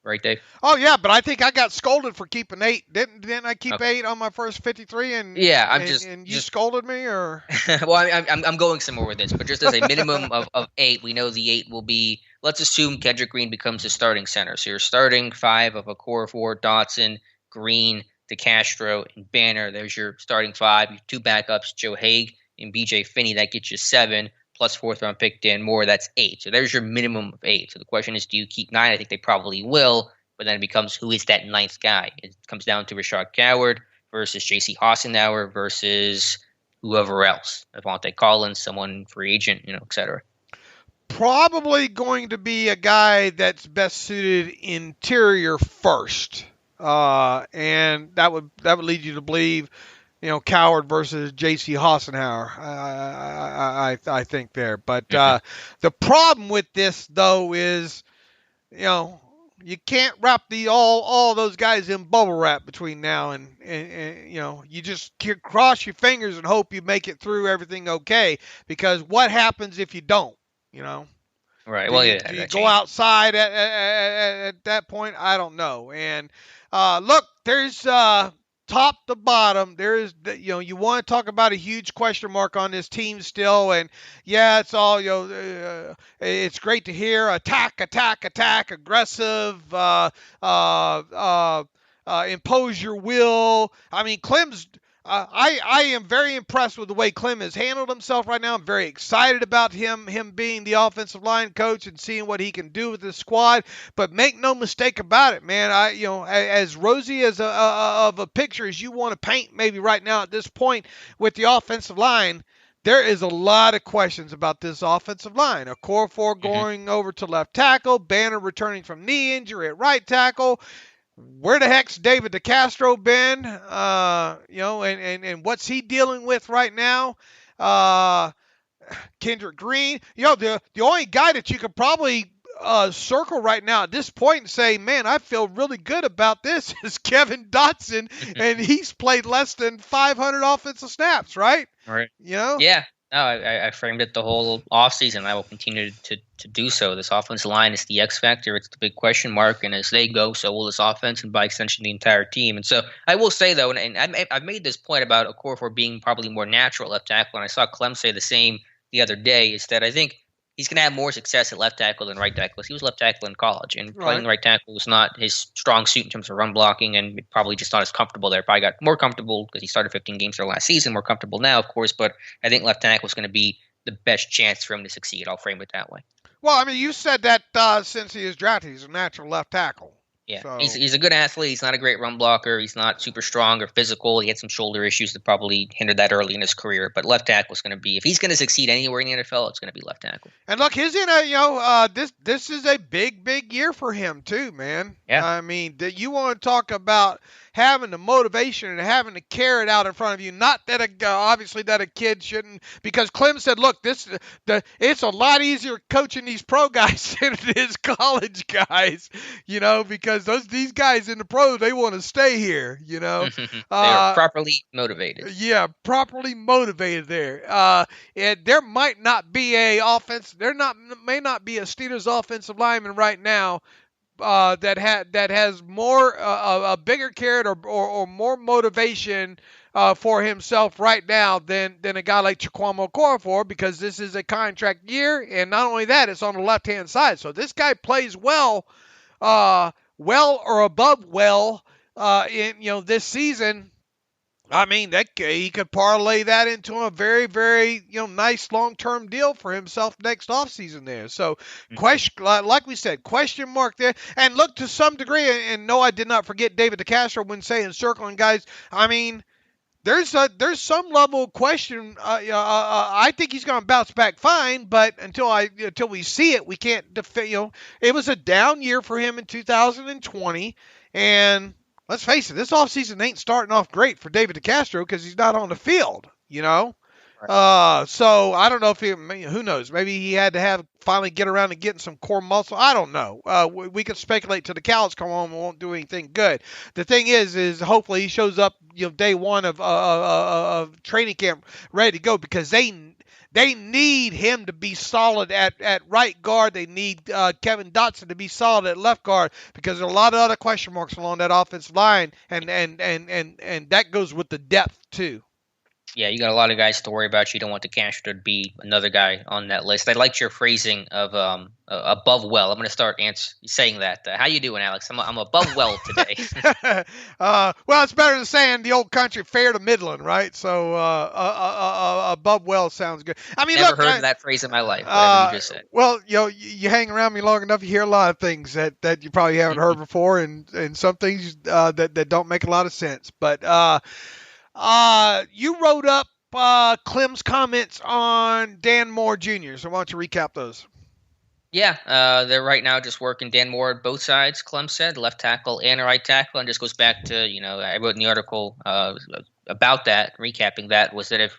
Right, Dave?
Oh, yeah, but I think I got scolded for keeping 8. Didn't I keep 8 on my first 53? And you scolded me, or?
Well, I'm going somewhere with this, but just as a minimum of 8, we know the 8 will be. Let's assume Kendrick Green becomes the starting center. So you're starting 5 of a core 4: Dotson, Green, DeCastro, and Banner. There's your starting 5. Your 2 backups: Joe Haden and B.J. Finney. That gets you 7. Plus 4th-round pick Dan Moore, that's 8. So there's your minimum of 8. So the question is, do you keep 9? I think they probably will, but then it becomes, who is that 9th guy? It comes down to Rashad Coward versus J.C. Hassenauer versus whoever else. Devontae Collins, someone free agent, et cetera.
Probably going to be a guy that's best suited interior first. And that would lead you to believe Coward versus J.C. Hassenauer, I think there. But the problem with this, though, is, you can't wrap all those guys in bubble wrap between now and you just cross your fingers and hope you make it through everything okay. Because what happens if you don't,
Right.
Do you go outside at that point? I don't know. And look, there's top to bottom, there is, you want to talk about a huge question mark on this team still, and yeah, it's all, it's great to hear attack, aggressive, impose your will. I mean, Klemm's. I am very impressed with the way Klemm has handled himself right now. I'm very excited about him being the offensive line coach and seeing what he can do with this squad. But make no mistake about it, man. As rosy as of a picture as you want to paint, maybe right now at this point with the offensive line, there is a lot of questions about this offensive line. A core 4 going over to left tackle, Banner returning from knee injury at right tackle. Where the heck's David DeCastro been? And what's he dealing with right now? Kendrick Green. The only guy that you could probably circle right now at this point and say, man, I feel really good about this is Kevin Dotson, and he's played less than 500 offensive snaps, right?
All right. Yeah. No, I framed it the whole offseason. I will continue to do so. This offensive line is the X factor. It's the big question mark. And as they go, so will this offense and by extension the entire team. And so I will say, though, and I've made this point about Okorafor being probably more natural left tackle, and I saw Klemm say the same the other day, is that I think he's going to have more success at left tackle than right tackle. He was left tackle in college, and playing right tackle was not his strong suit in terms of run blocking, and probably just not as comfortable there. Probably got more comfortable because he started 15 games there last season, more comfortable now, of course, but I think left tackle is going to be the best chance for him to succeed. I'll frame it that way.
Well, I mean, you said that since he was drafted, he's a natural left tackle.
Yeah, so. He's a good athlete. He's not a great run blocker. He's not super strong or physical. He had some shoulder issues that probably hindered that early in his career. But left tackle is going to be, if he's going to succeed anywhere in the NFL, it's going to be left tackle.
And look, he's in a, this is a big year for him too, man.
Yeah.
I mean, you want to talk about having the motivation and having the carrot out in front of you. Not that obviously that a kid shouldn't, because Klemm said, look, it's a lot easier coaching these pro guys than it is college guys, because these guys in the pros, they want to stay here,
They are properly motivated.
Yeah, properly motivated there. And there might not be may not be a Steelers offensive lineman right now that has more a bigger carrot or more motivation for himself right now than a guy like Chukwuma Okorafor, because this is a contract year, and not only that, it's on the left hand side. So this guy plays well or above well in this season. I mean, he could parlay that into a very, very, nice long-term deal for himself next offseason there. So, like we said, question mark there. And look, to some degree, and no, I did not forget David DeCastro when saying circling guys. I mean, there's some level of question. I think he's going to bounce back fine, but until we see it, we can't defend. It was a down year for him in 2020, and let's face it, this offseason ain't starting off great for David DeCastro because he's not on the field. So I don't know if who knows? Maybe he had to finally get around to getting some core muscle. I don't know. We could speculate till the cows come home and won't do anything good. The thing is hopefully he shows up, day one of training camp ready to go because they need him to be solid at right guard. They need Kevin Dotson to be solid at left guard because there are a lot of other question marks along that offensive line, and that goes with the depth too.
Yeah, you got a lot of guys to worry about. You don't want DeCastro to be another guy on that list. I liked your phrasing of above well. I'm going to start saying that. How you doing, Alex? I'm above well today.
Well, it's better than saying the old country fair to Midland, right? So above well sounds good. I mean,
never heard that phrase in my life. Whatever you just said.
Well, you hang around me long enough, you hear a lot of things that you probably haven't heard before, and some things that don't make a lot of sense. But you wrote up Klemm's comments on Dan Moore Jr., so why don't you recap those?
Yeah, they're right now just working Dan Moore at both sides, Klemm said, left tackle and right tackle, and just goes back to, I wrote in the article about that, recapping that, was that if,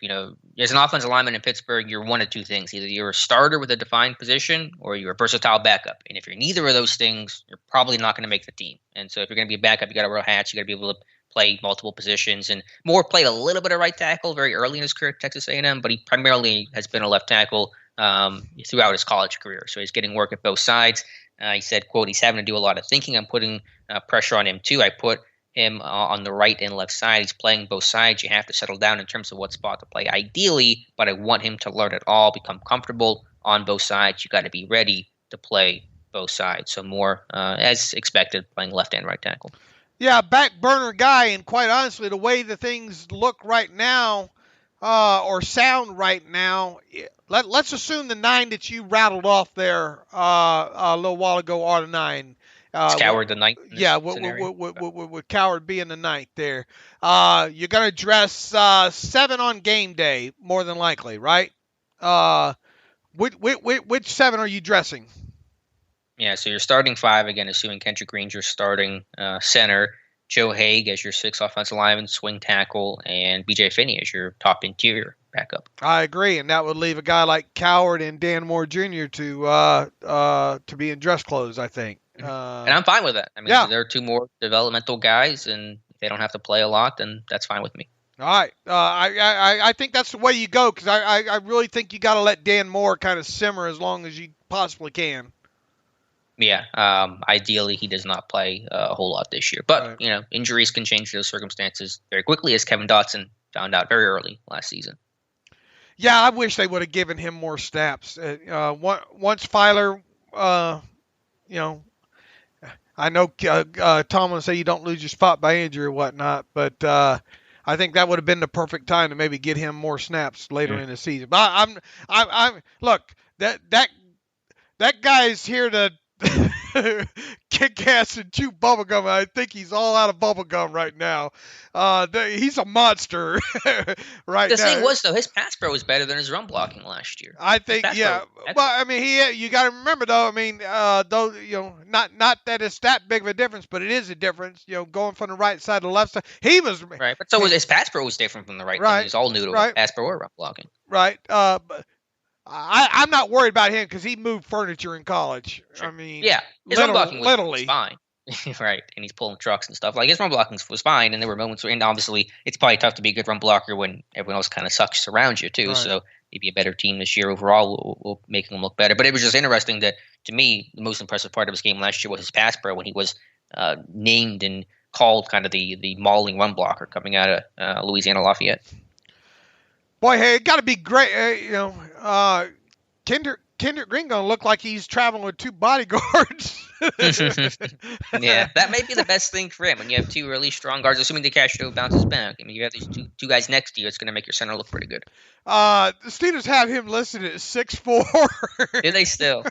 there's an offensive lineman in Pittsburgh, you're one of two things. Either you're a starter with a defined position or you're a versatile backup. And if you're neither of those things, you're probably not going to make the team. And so if you're going to be a backup, you got to wear hats, you got to be able to play multiple positions. And Moore played a little bit of right tackle very early in his career at Texas A&M, but he primarily has been a left tackle throughout his college career. So he's getting work at both sides. He said, quote, he's having to do a lot of thinking. I'm putting pressure on him too. I put him on the right and left side. He's playing both sides. You have to settle down in terms of what spot to play ideally, but I want him to learn it all, become comfortable on both sides. You got to be ready to play both sides. So Moore, as expected, playing left and right tackle.
Yeah, back burner guy, and quite honestly, the way the things look right now, or sound right now, let's assume the 9 that you rattled off there a little while ago are the 9.
It's Coward the 9th.
Yeah, with Coward being the 9th there. You're going to dress 7 on game day, more than likely, right? Which 7 are you dressing?
Yeah, so you're starting 5, again, assuming Kendrick Green's your starting center, Joe Haden as your 6th offensive lineman, swing tackle, and B.J. Finney as your top interior backup.
I agree, and that would leave a guy like Coward and Dan Moore Jr. to be in dress clothes, I think.
And I'm fine with that. I mean, yeah. There are 2 more developmental guys, and if they don't have to play a lot, then that's fine with me.
All right. I think that's the way you go, because I really think you got to let Dan Moore kind of simmer as long as you possibly can.
Yeah, ideally he does not play a whole lot this year. But, right. Injuries can change those circumstances very quickly, as Kevin Dotson found out very early last season.
Yeah, I wish they would have given him more snaps. Once Filer, I know Tomlin say you don't lose your spot by injury or whatnot, but I think that would have been the perfect time to maybe get him more snaps later in the season. But I'm look, that guy's here to kick ass and chew bubblegum. I think he's all out of bubblegum right now. He's a monster right now.
The thing was, though, his pass pro was better than his run blocking last year.
I think, yeah. Well, I mean, you got to remember, though, I mean, not that it's that big of a difference, but it is a difference, going from the right side to the left side. He was...
Right, but so was his pass pro was different from the right. Right. He was all new to pass pro or run blocking.
Right, but... I'm not worried about him because he moved furniture in college.
Sure.
I mean,
yeah, his run blocking was fine, right? And he's pulling trucks and stuff. Like his run blocking was fine, and there were moments where, and obviously, it's probably tough to be a good run blocker when everyone else kind of sucks around you too. Right. So maybe a better team this year overall will make him look better. But it was just interesting that, to me, the most impressive part of his game last year was his pass pro when he was named and called kind of the mauling run blocker coming out of Louisiana Lafayette.
Boy, hey, it got to be great. Kendrick Green gonna look like he's traveling with 2 bodyguards.
Yeah, that may be the best thing for him when you have 2 really strong guards. Assuming DeCastro bounces back, I mean, you have these two guys next to you. It's gonna make your center look pretty good.
The Steelers have him listed at 6'4".
Do they still?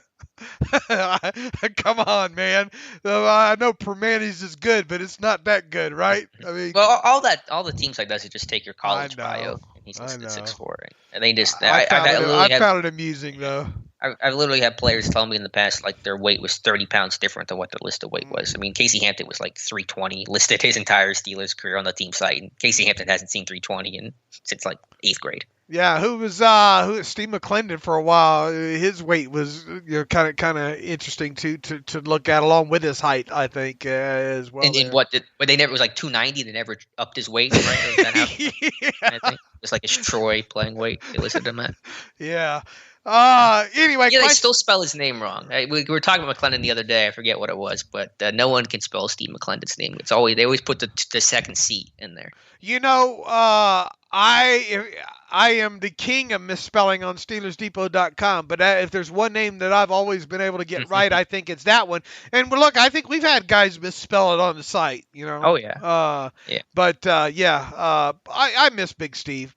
Come on, man. I know Permanis is good, but it's not that good, right? I mean,
well, all the teams like that is just take your college bio, and he's listed 6'4", and they just
I found it amusing though.
I've literally had players tell me in the past like their weight was 30 pounds different than what their listed weight was. I mean, Casey Hampton was like 320, listed his entire Steelers career on the team site, and Casey Hampton hasn't seen 320 since like 8th grade.
Yeah, who was Steve McClendon for a while. His weight was kind of interesting to look at along with his height, I think, as well.
And but they never, it was like 290. They never upped his weight, right?
Yeah.
I think it's like his Troy playing weight. They listed him at.
Yeah. Anyway,
yeah, they still spell his name wrong. We were talking about McClendon the other day. I forget what it was, but no one can spell Steve McClendon's name. They always put the second C in there.
I am the king of misspelling on SteelersDepot.com, but if there's one name that I've always been able to get right, I think it's that one. And look, I think we've had guys misspell it on the site,
Oh yeah.
Yeah. But I miss Big Steve.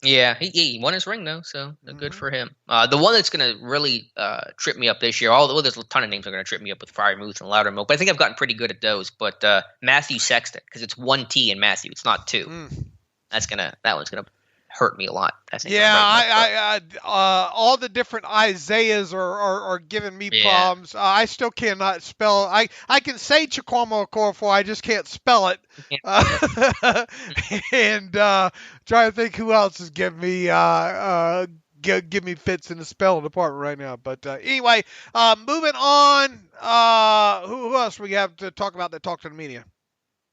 Yeah, he won his ring though, so good for him. The one that's going to really trip me up this year, there's a ton of names that are going to trip me up with Freiermuth and Loudermilk, but I think I've gotten pretty good at those. But Matthew Sexton, because it's one T in Matthew, it's not two. That one's gonna hurt me a lot.
Yeah, all the different Isaiahs are giving me problems. I still cannot spell. I can say Chikwama Okorafor, I just can't spell it. And trying to think who else is giving me give me fits in the spelling department right now. But anyway, moving on. Who else we have to talk about that talked to the media?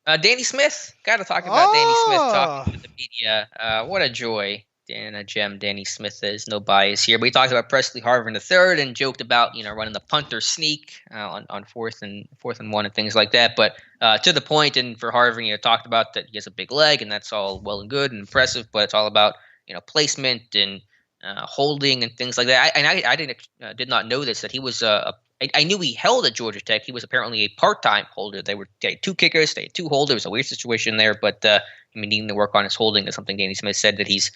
Danny Smith. Got to talk about Danny Smith talking to the media. What a joy. And a gem Danny Smith is. No bias here. But he talked about Presley Harvin III and joked about, running the punter sneak on fourth and 1 and things like that. But to the point, and for Harvin, talked about that he has a big leg, and that's all well and good and impressive, but it's all about, placement and holding and things like that. I did not know this, that he was I knew he held at Georgia Tech. He was apparently a part-time holder. They had 2 kickers, they had 2 holders. A weird situation there, but needing to work on his holding is something Danny Smith said that he's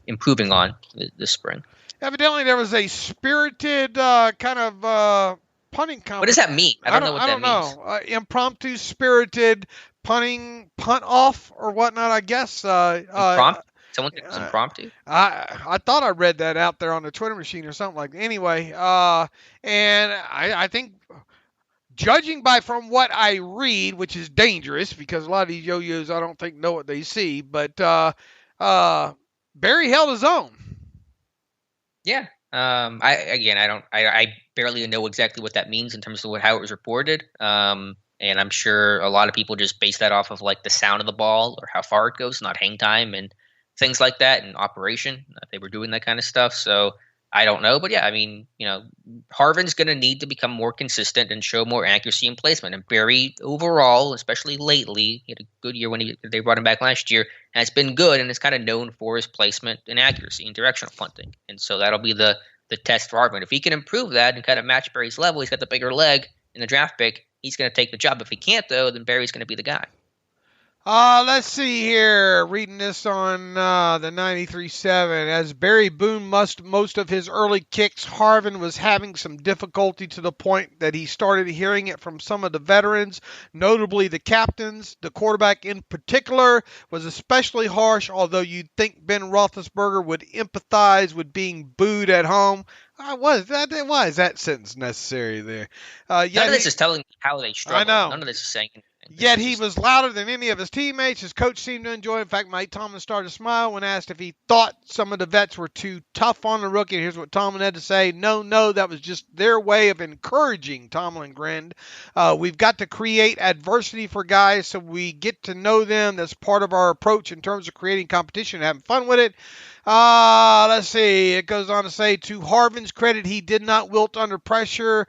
improving on this spring.
Evidently, there was a spirited kind of punting competition.
What does that mean? I don't know what that means.
Impromptu, spirited punt off or whatnot, I guess.
Impromptu? Someone think it was impromptu?
I thought I read that out there on the Twitter machine or something like that. Anyway, and I think, judging from what I read, which is dangerous because a lot of these yo-yos I don't think know what they see, but Barry held his own.
Yeah. I barely know exactly what that means in terms of how it was reported. And I'm sure a lot of people just base that off of like the sound of the ball or how far it goes, not hang time and things like that, and operation. They were doing that kind of stuff. So I don't know, but yeah, Harvin's going to need to become more consistent and show more accuracy and placement. And Barry overall, especially lately, he had a good year when they brought him back last year, has been good and is kind of known for his placement and accuracy and directional punting. And so that'll be the test for Harvin. If he can improve that and kind of match Barry's level, he's got the bigger leg in the draft pick. He's going to take the job. If he can't, though, then Barry's going to be the guy.
Let's see here. Reading this on the 93.7. As Barry boomed most of his early kicks, Harvin was having some difficulty to the point that he started hearing it from some of the veterans, notably the captains. The quarterback in particular was especially harsh, although you'd think Ben Roethlisberger would empathize with being booed at home. Why is that sentence necessary there?
None of this is telling me how they struggle.
I know.
None of this is saying anything.
Yet he was louder than any of his teammates. His coach seemed to enjoy it. In fact, Mike Tomlin started to smile when asked if he thought some of the vets were too tough on the rookie. Here's what Tomlin had to say. No, that was just their way of encouraging, Tomlin grinned. We've got to create adversity for guys so we get to know them. That's part of our approach in terms of creating competition and having fun with it. Let's see. It goes on to say, to Harvin's credit, he did not wilt under pressure.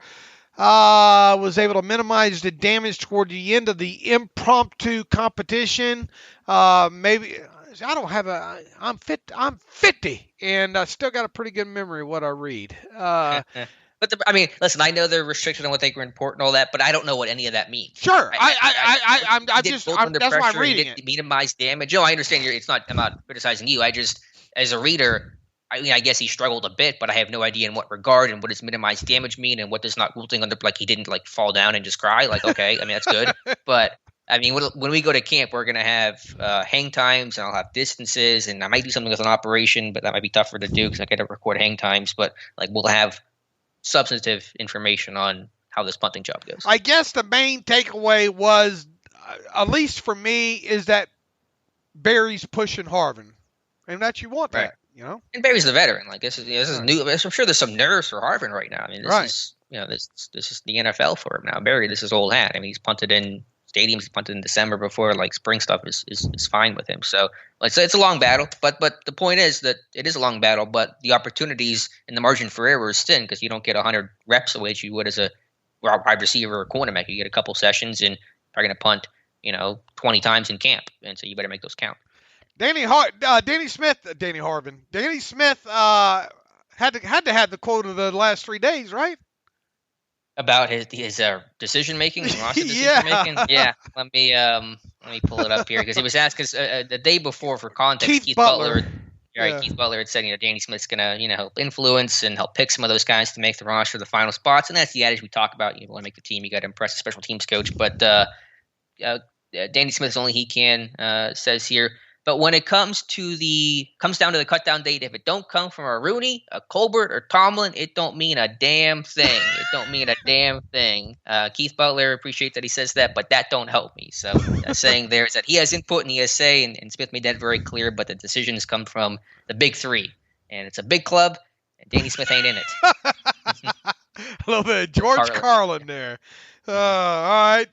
Was able to minimize the damage toward the end of the impromptu competition. Maybe I'm 50 and I still got a pretty good memory of what I read.
But listen, I know they're restricted on what they can report and all that, but I don't know what any of that means.
Sure. That's why I'm reading it.
Minimize damage. I understand I'm not criticizing you. I just, as a reader, I mean, I guess he struggled a bit, but I have no idea in what regard and what does minimized damage mean and what does not wilting under, like he didn't like fall down and just cry. Like, okay, I mean, that's good. But I mean, when we go to camp, we're going to have hang times and I'll have distances and I might do something with an operation, but that might be tougher to do because I got to record hang times. But like we'll have substantive information on how this punting job goes.
I guess the main takeaway was, at least for me, is that Barry's pushing Harvin. And that you want that.
Right.
You know,
and Barry's the veteran. Like this is new. I'm sure there's some nerves for Harvin right now. I mean, this is this is the NFL for him now. Barry, this is old hat. I mean, he's punted in stadiums. He's punted in December before. Like spring stuff is fine with him. So it's a long battle. But the point is that it is a long battle. But the opportunities and the margin for error is thin because you don't get 100 reps the way you would as a wide receiver or cornerback. You get a couple sessions and you're going to punt 20 times in camp, and so you better make those count.
Danny Smith had to have the quote of the last 3 days, right?
About his decision making, roster decision making. Yeah, let me pull it up here because he was asked because the day before, for context, Keith Butler had said Danny Smith's gonna help influence and help pick some of those guys to make the roster, the final spots, and that's the adage we talk about. You want to make the team, you got to impress the special teams coach. But Danny Smith is only he can says here. But when it comes down to the cut down date, if it don't come from a Rooney, a Colbert, or Tomlin, it don't mean a damn thing. It don't mean a damn thing. Keith Butler, appreciate that he says that, but that don't help me. So saying there is that he has input and he has say, and Smith made that very clear. But the decisions come from the big three, and it's a big club, and Danny Smith ain't in it.
A little bit of George Carlin there. All right.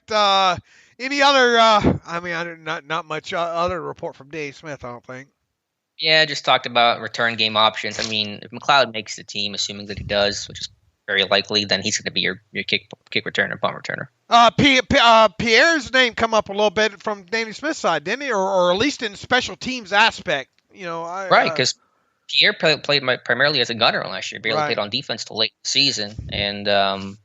Any other? Not much other report from Dave Smith, I don't think.
Yeah, just talked about return game options. I mean, if McLeod makes the team, assuming that he does, which is very likely, then he's going to be your kick returner, punt returner.
Pierre's name come up a little bit from Danny Smith's side, didn't he? Or at least in special teams aspect.
Right, because Pierre played primarily as a gunner last year. Barely played on defense till late season, and and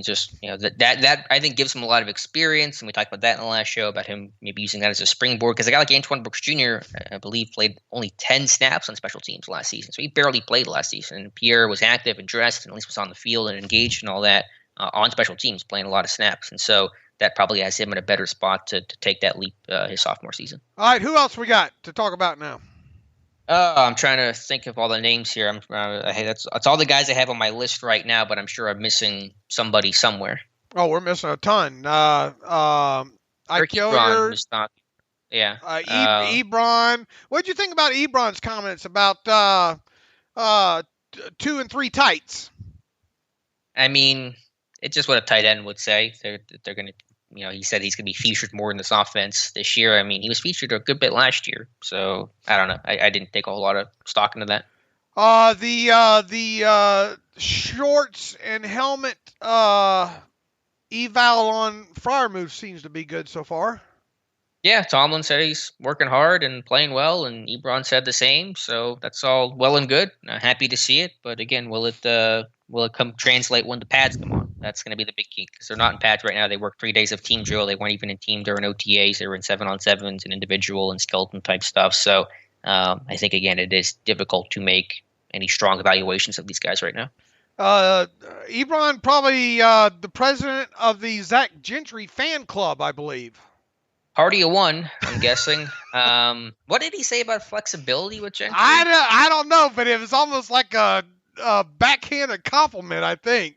just that I think gives him a lot of experience. And we talked about that in the last show about him maybe using that as a springboard because a guy like Antoine Brooks Jr. I believe played only 10 snaps on special teams last season, so he barely played last season. And Pierre was active and dressed, and at least was on the field and engaged and all that on special teams, playing a lot of snaps, and so that probably has him in a better spot to take that leap his sophomore season.
All right, who else we got to talk about now?
I'm trying to think of all the names here. That's all the guys I have on my list right now, but I'm sure I'm missing somebody somewhere.
Oh, we're missing a ton.
Eric Ebron was not. Yeah.
Ebron. What did you think about Ebron's comments about 2 and 3 tights?
I mean, it's just what a tight end would say. They're going to. He said he's going to be featured more in this offense this year. I mean, he was featured a good bit last year. So, I don't know. I didn't take a whole lot of stock into that.
The shorts and helmet eval on Freiermuth seems to be good so far.
Yeah, Tomlin said he's working hard and playing well, and Ebron said the same. So, that's all well and good. Happy to see it. But, again, will it come translate when the pads come on? That's going to be the big key because they're not in pads right now. They work 3 days of team drill. They weren't even in team during OTAs. They were in 7-on-7s and individual and skeleton type stuff. So I think, again, it is difficult to make any strong evaluations of these guys right now.
Ebron probably the president of the Zach Gentry fan club, I believe.
Party of one, I'm guessing. What did he say about flexibility with Gentry?
I don't know, but it was almost like a backhanded compliment, I think.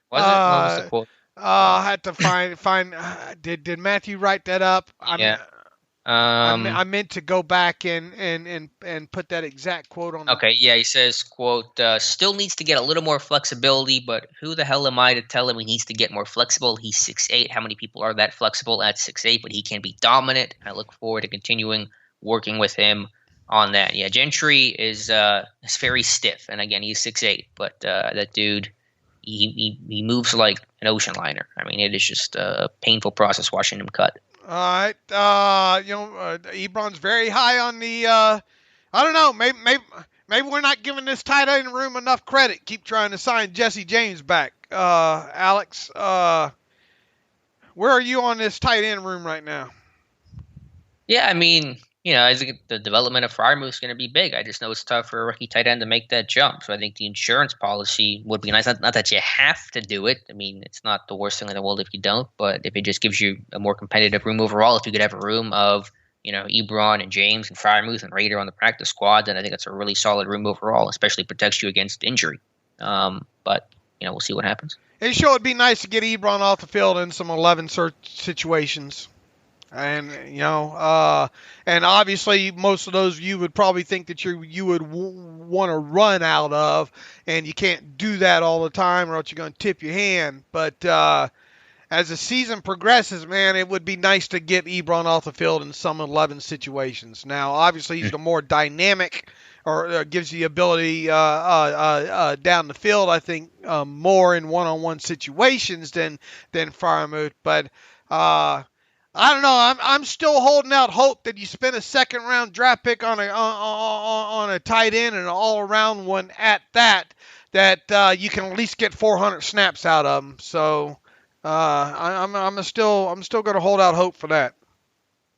Was it? What was the quote?
I had to find. Did Matthew write that up?
Yeah.
I meant to go back and put that exact quote on.
Okay. Yeah. He says, "quote Still needs to get a little more flexibility, but who the hell am I to tell him he needs to get more flexible? He's 6'8". How many people are that flexible at 6'8"? But he can be dominant. I look forward to continuing working with him on that. Yeah. Gentry is very stiff, and again, he's 6'8", but that dude. He moves like an ocean liner. I mean, it is just a painful process watching him cut.
All right. Ebron's very high on the, I don't know, maybe we're not giving this tight end room enough credit. Keep trying to sign Jesse James back. Alex, where are you on this tight end room right now?
Yeah, I mean, I think the development of Freiermuth is going to be big. I just know it's tough for a rookie tight end to make that jump. So I think the insurance policy would be nice. Not that you have to do it. I mean, it's not the worst thing in the world if you don't. But if it just gives you a more competitive room overall, if you could have a room of Ebron and James and Freiermuth and Rader on the practice squad, then I think it's a really solid room overall, especially protects you against injury. But we'll see what happens.
It sure would be nice to get Ebron off the field in some 11 situations. And, and obviously most of those you would probably think that you would want to run out of, and you can't do that all the time or else you're going to tip your hand. But as the season progresses, man, it would be nice to get Ebron off the field in some 11 situations. Now, obviously, he's the more dynamic or gives the ability down the field, I think, more in one-on-one situations than Freiermuth. But I don't know. I'm still holding out hope that you spend a second-round draft pick on a tight end and an all-around one at that you can at least get 400 snaps out of him. So I'm still going to hold out hope for that.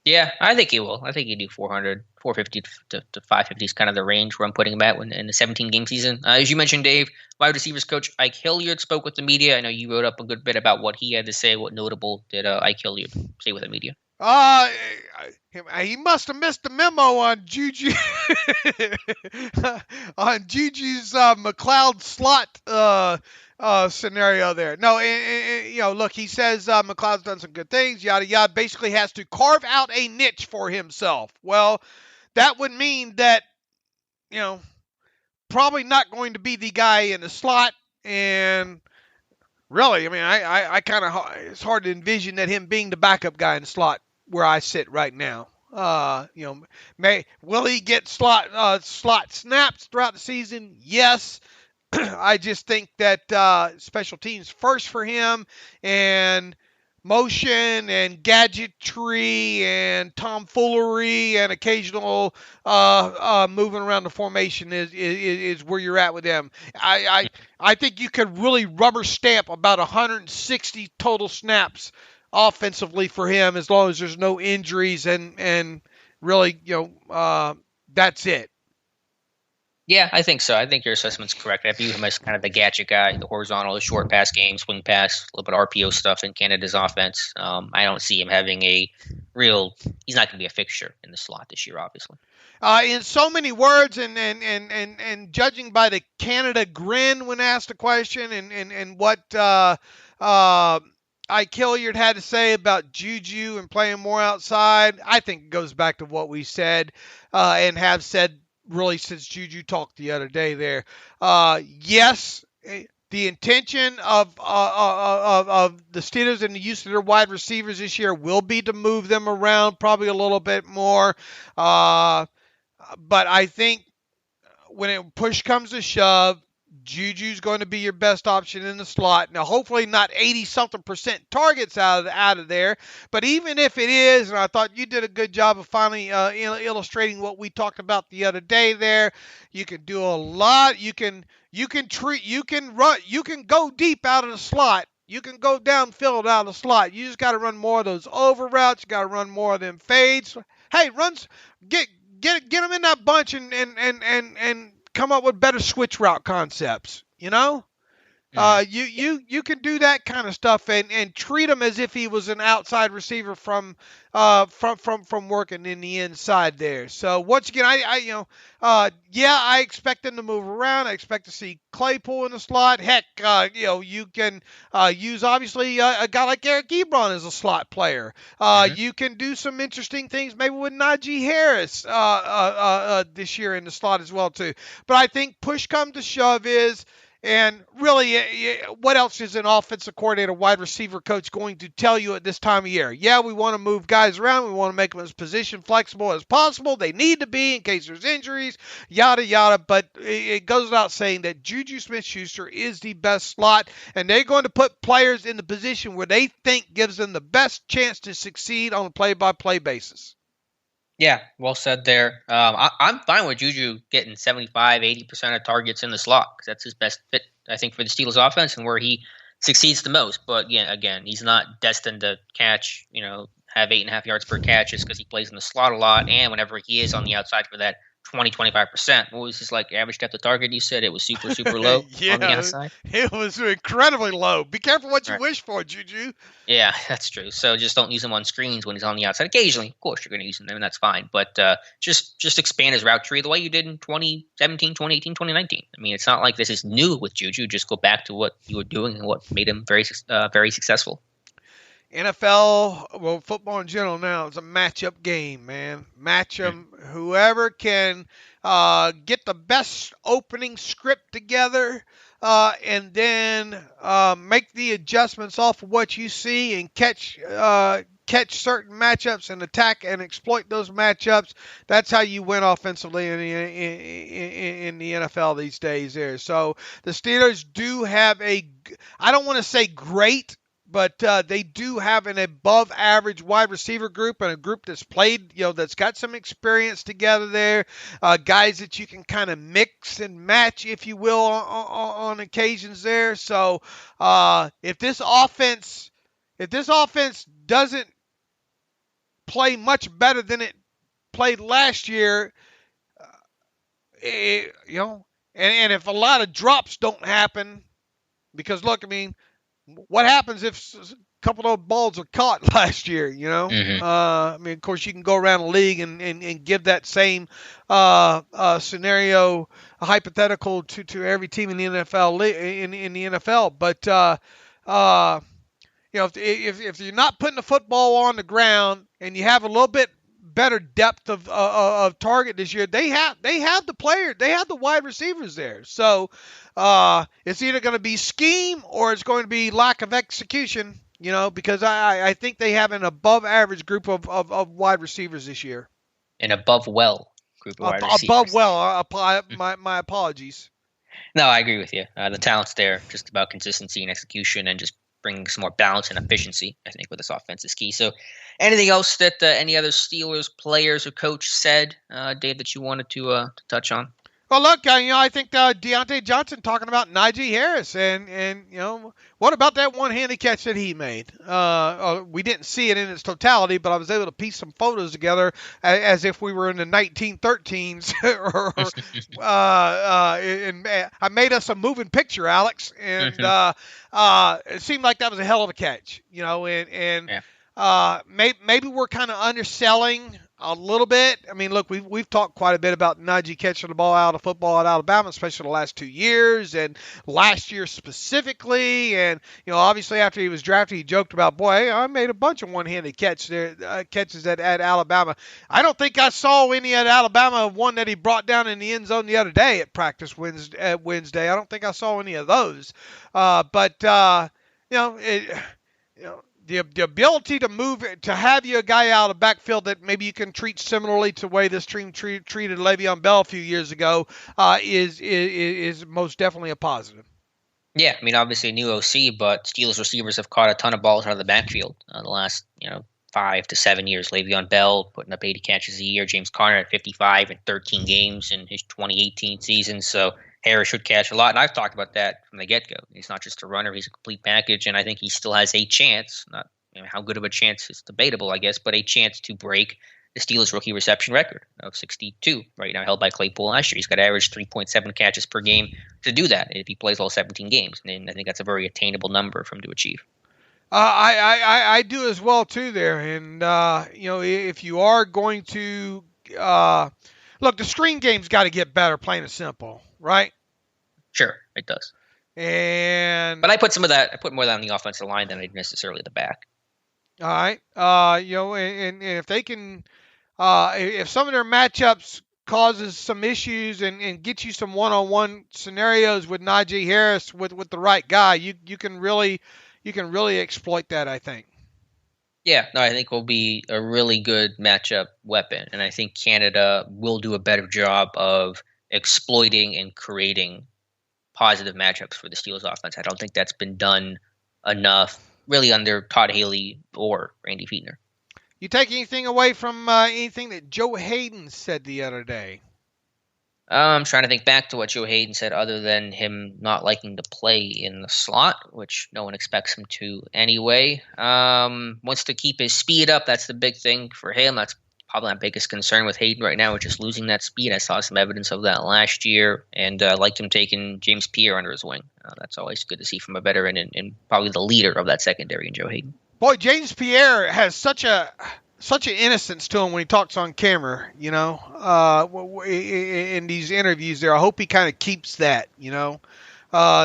Yeah, I think he will. I think he do 400, 450 to 550 is kind of the range where I'm putting him at in the 17-game season. As you mentioned, Dave, wide receivers coach Ike Hilliard spoke with the media. I know you wrote up a good bit about what he had to say. What notable did Ike Hilliard say with the media?
He must have missed the memo on Juju on Juju's McLeod slot scenario there. No, look, he says McLeod's done some good things, yada yada. Basically, has to carve out a niche for himself. Well, that would mean that probably not going to be the guy in the slot, and really, I mean, I kind of it's hard to envision that him being the backup guy in the slot where I sit right now. Will he get slot snaps throughout the season? Yes. I just think that special teams first for him, and motion and gadgetry and tomfoolery and occasional moving around the formation is where you're at with him. I think you could really rubber stamp about 160 total snaps offensively for him as long as there's no injuries and really that's it.
Yeah, I think so. I think your assessment's correct. I view him as kind of the gadget guy, the horizontal, the short pass game, swing pass, a little bit of RPO stuff in Canada's offense. I don't see him having he's not going to be a fixture in the slot this year, obviously.
In so many words, and judging by the Canada grin when asked a question, and what Ike Hilliard had to say about Juju and playing more outside, I think it goes back to what we said and have said really since Juju talked the other day there. Yes, the intention of the Steelers and the use of their wide receivers this year will be to move them around probably a little bit more. But I think when push comes to shove, Juju's going to be your best option in the slot. Now, hopefully not 80-something% targets out of there, but even if it is, and I thought you did a good job of finally illustrating what we talked about the other day there, you can do a lot. You can go deep out of the slot. You can go downfield out of the slot. You just got to run more of those over routes. You got to run more of them fades. Hey, get them in that bunch and come up with better switch route concepts, You can do that kind of stuff and treat him as if he was an outside receiver from working in the inside there. So once again, I expect him to move around. I expect to see Claypool in the slot. Heck, you can use obviously a guy like Eric Ebron as a slot player. You can do some interesting things maybe with Najee Harris this year in the slot as well too. But I think push come to shove and really, what else is an offensive coordinator, wide receiver coach going to tell you at this time of year? Yeah, we want to move guys around. We want to make them as position flexible as possible. They need to be in case there's injuries, yada, yada. But it goes without saying that Juju Smith-Schuster is the best slot, and they're going to put players in the position where they think gives them the best chance to succeed on a play-by-play basis.
Yeah, well said there. I'm fine with Juju getting 75-80% of targets in the slot because that's his best fit, I think, for the Steelers offense and where he succeeds the most. But yeah, again, he's not destined to catch, have 8.5 yards per catch is because he plays in the slot a lot, and whenever he is on the outside for that 20-25%. What was his average depth of target? You said it was super low on the outside.
It was incredibly low. Be careful what you
Right.
wish for, Juju.
Yeah, that's true. So just don't use him on screens when he's on the outside. Occasionally, of course, you're going to use him there, and that's fine. But just expand his route tree the way you did in 2017, 2018, 2019. I mean, it's not like this is new with Juju. Just go back to what you were doing and what made him very successful.
NFL, well, football in general now is a matchup game, man. Match them. Whoever can get the best opening script together and then make the adjustments off of what you see and catch certain matchups and attack and exploit those matchups. That's how you win offensively in the NFL these days there. So the Steelers do have I don't want to say great, but they do have an above average wide receiver group and a group that's played, that's got some experience together there. Guys that you can kind of mix and match, if you will, on occasions there. So if this offense doesn't play much better than it played last year, and if a lot of drops don't happen, because look, I mean, what happens if a couple of those balls are caught last year, I mean, of course, you can go around the league and give that same scenario, a hypothetical to every team in the NFL. In the NFL. But, if you're not putting the football on the ground and you have a little bit better depth of target this year, they have the players, they have the wide receivers there. So it's either going to be scheme or it's going to be lack of execution, because I think they have an above average group of wide receivers this year.
An above well group of wide receivers.
Above well, my apologies.
No, I agree with you. The talent's there, just about consistency and execution and just bringing some more balance and efficiency, I think, with this offense is key. So anything else that any other Steelers players or coach said, Dave, that you wanted to touch on?
Well, look, I think Deonte Johnson talking about Najee Harris, and what about that one-handed catch that he made? We didn't see it in its totality, but I was able to piece some photos together as if we were in the 1913s. And I made us a moving picture, Alex, and it seemed like that was a hell of a catch, maybe we're kind of underselling a little bit. I mean, look, we've talked quite a bit about Najee catching the ball out of football at Alabama, especially the last 2 years and last year specifically. And, obviously after he was drafted, he joked about, boy, I made a bunch of one-handed catches at Alabama. I don't think I saw any at Alabama, one that he brought down in the end zone the other day at practice Wednesday. I don't think I saw any of those. The ability to move, to have you a guy out of the backfield that maybe you can treat similarly to the way this team treated Le'Veon Bell a few years ago is most definitely a positive.
Yeah, I mean, obviously a new OC, but Steelers receivers have caught a ton of balls out of the backfield the last 5 to 7 years. Le'Veon Bell putting up 80 catches a year. James Conner at 55 in 13 games in his 2018 season. So Harris should catch a lot, and I've talked about that from the get-go. He's not just a runner; he's a complete package, and I think he still has a chance. Not how good of a chance is debatable, I guess, but a chance to break the Steelers' rookie reception record of 62 right now, held by Claypool last year. He's got to average 3.7 catches per game to do that if he plays all 17 games, and I think that's a very attainable number for him to achieve.
I do as well too there, and if you are going to look, the screen game's got to get better, plain and simple. Right?
Sure, it does. But I put more of that on the offensive line than I did necessarily the back.
All right. And if they can, if some of their matchups causes some issues and get you some one-on-one scenarios with Najee Harris with the right guy, you can really exploit that, I think.
Yeah, no, I think will be a really good matchup weapon, and I think Canada will do a better job of exploiting and creating positive matchups for the Steelers offense. I don't think that's been done enough, really, under Todd Haley or Randy Fichtner. You
take anything away from anything that Joe Haden said the other day?
I'm trying to think back to what Joe Haden said, other than him not liking to play in the slot, which no one expects him to anyway. Wants to keep his speed up. That's the big thing for him. That's probably my biggest concern with Haden right now, which is losing that speed. I saw some evidence of that last year, and liked him taking James Pierre under his wing. That's always good to see from a veteran and probably the leader of that secondary in Joe Haden.
Boy, James Pierre has such an innocence to him when he talks on camera, in these interviews there. I hope he kind of keeps that,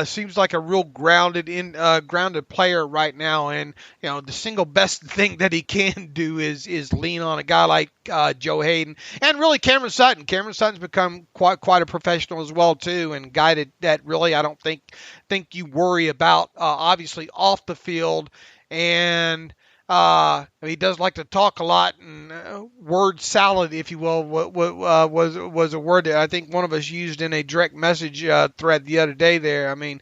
seems like a real grounded player right now. And, the single best thing that he can do is lean on a guy like Joe Haden and really Cameron Sutton. Cameron Sutton's become quite a professional as well, too, and a guy that really I don't think you worry about, obviously, off the field. And he does like to talk a lot, and word salad, if you will, was a word that I think one of us used in a direct message thread the other day there. I mean,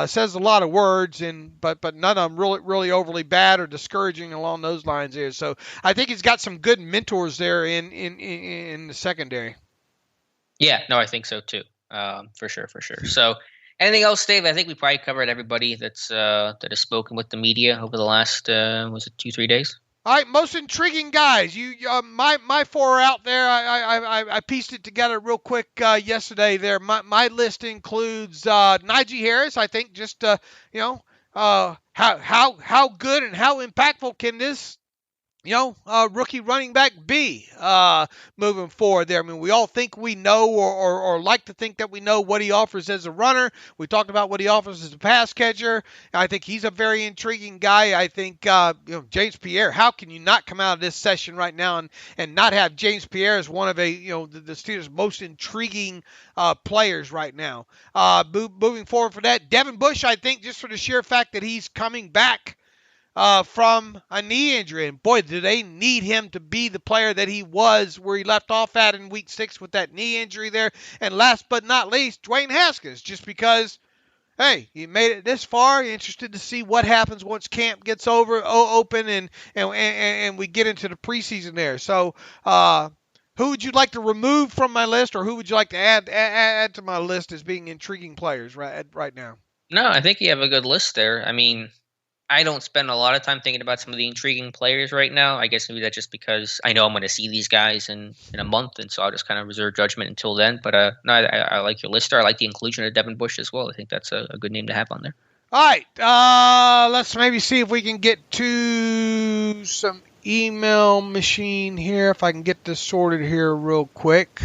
says a lot of words, but none of them really overly bad or discouraging along those lines there. So I think he's got some good mentors there in the secondary.
Yeah, no, I think so too. For sure. So anything else, Dave? I think we probably covered everybody that has spoken with the media over the last, was it 2-3 days?
All right, most intriguing guys. My four are out there. I pieced it together real quick yesterday. There, my list includes Najee Harris. I think just how good and how impactful can this rookie running back be moving forward there? I mean, we all think we know or like to think that we know what he offers as a runner. We talked about what he offers as a pass catcher. I think he's a very intriguing guy. I think James Pierre, how can you not come out of this session right now and not have James Pierre as one of the Steelers' most intriguing players right now? Moving forward for that, Devin Bush, I think just for the sheer fact that he's coming back from a knee injury. And boy, do they need him to be the player that he was where he left off at in week 6 with that knee injury there. And last but not least, Dwayne Haskins, just because, hey, he made it this far. Interested to see what happens once camp gets open and we get into the preseason there. So, who would you like to remove from my list, or who would you like to add to my list as being intriguing players right now?
No, I think you have a good list there. I mean, I don't spend a lot of time thinking about some of the intriguing players right now. I guess maybe that's just because I know I'm going to see these guys in a month, and so I'll just kind of reserve judgment until then. But no, I like your list there. I like the inclusion of Devin Bush as well. I think that's a good name to have on there.
All right, let's maybe see if we can get to some email machine here, if I can get this sorted here real quick.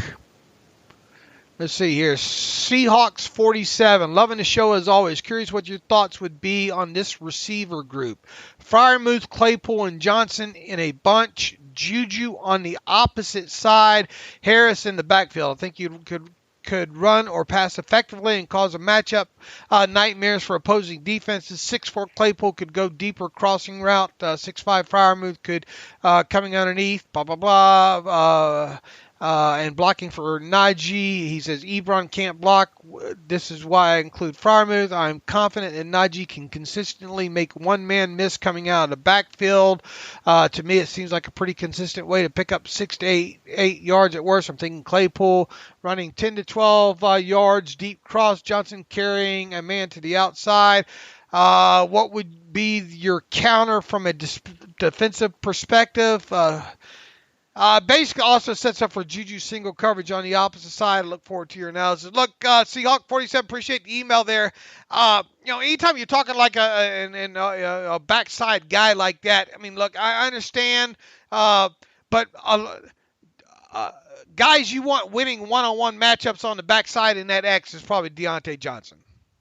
Let's see here. Seahawks 47. Loving the show as always. Curious what your thoughts would be on this receiver group. Freiermuth, Claypool, and Johnson in a bunch. Juju on the opposite side. Harris in the backfield. I think you could run or pass effectively and cause a matchup nightmares for opposing defenses. 6'4" Claypool could go deeper crossing route. 6'5" Freiermuth could coming underneath. Blah, blah, blah. And blocking for Najee. He says Ebron can't block. This is why I include Freiermuth. I'm confident that Najee can consistently make one man miss coming out of the backfield. To me, it seems like a pretty consistent way to pick up 6 to 8 yards at worst. I'm thinking Claypool running 10 to 12 yards deep cross. Johnson carrying a man to the outside. What would be your counter from a defensive perspective? Basically also sets up for Juju single coverage on the opposite side. I look forward to your analysis. Look, Seahawk 47, appreciate the email there. Anytime you're talking like a backside guy like that, I mean, look, I understand, but guys you want winning one-on-one matchups on the backside in that X is probably Deonte Johnson.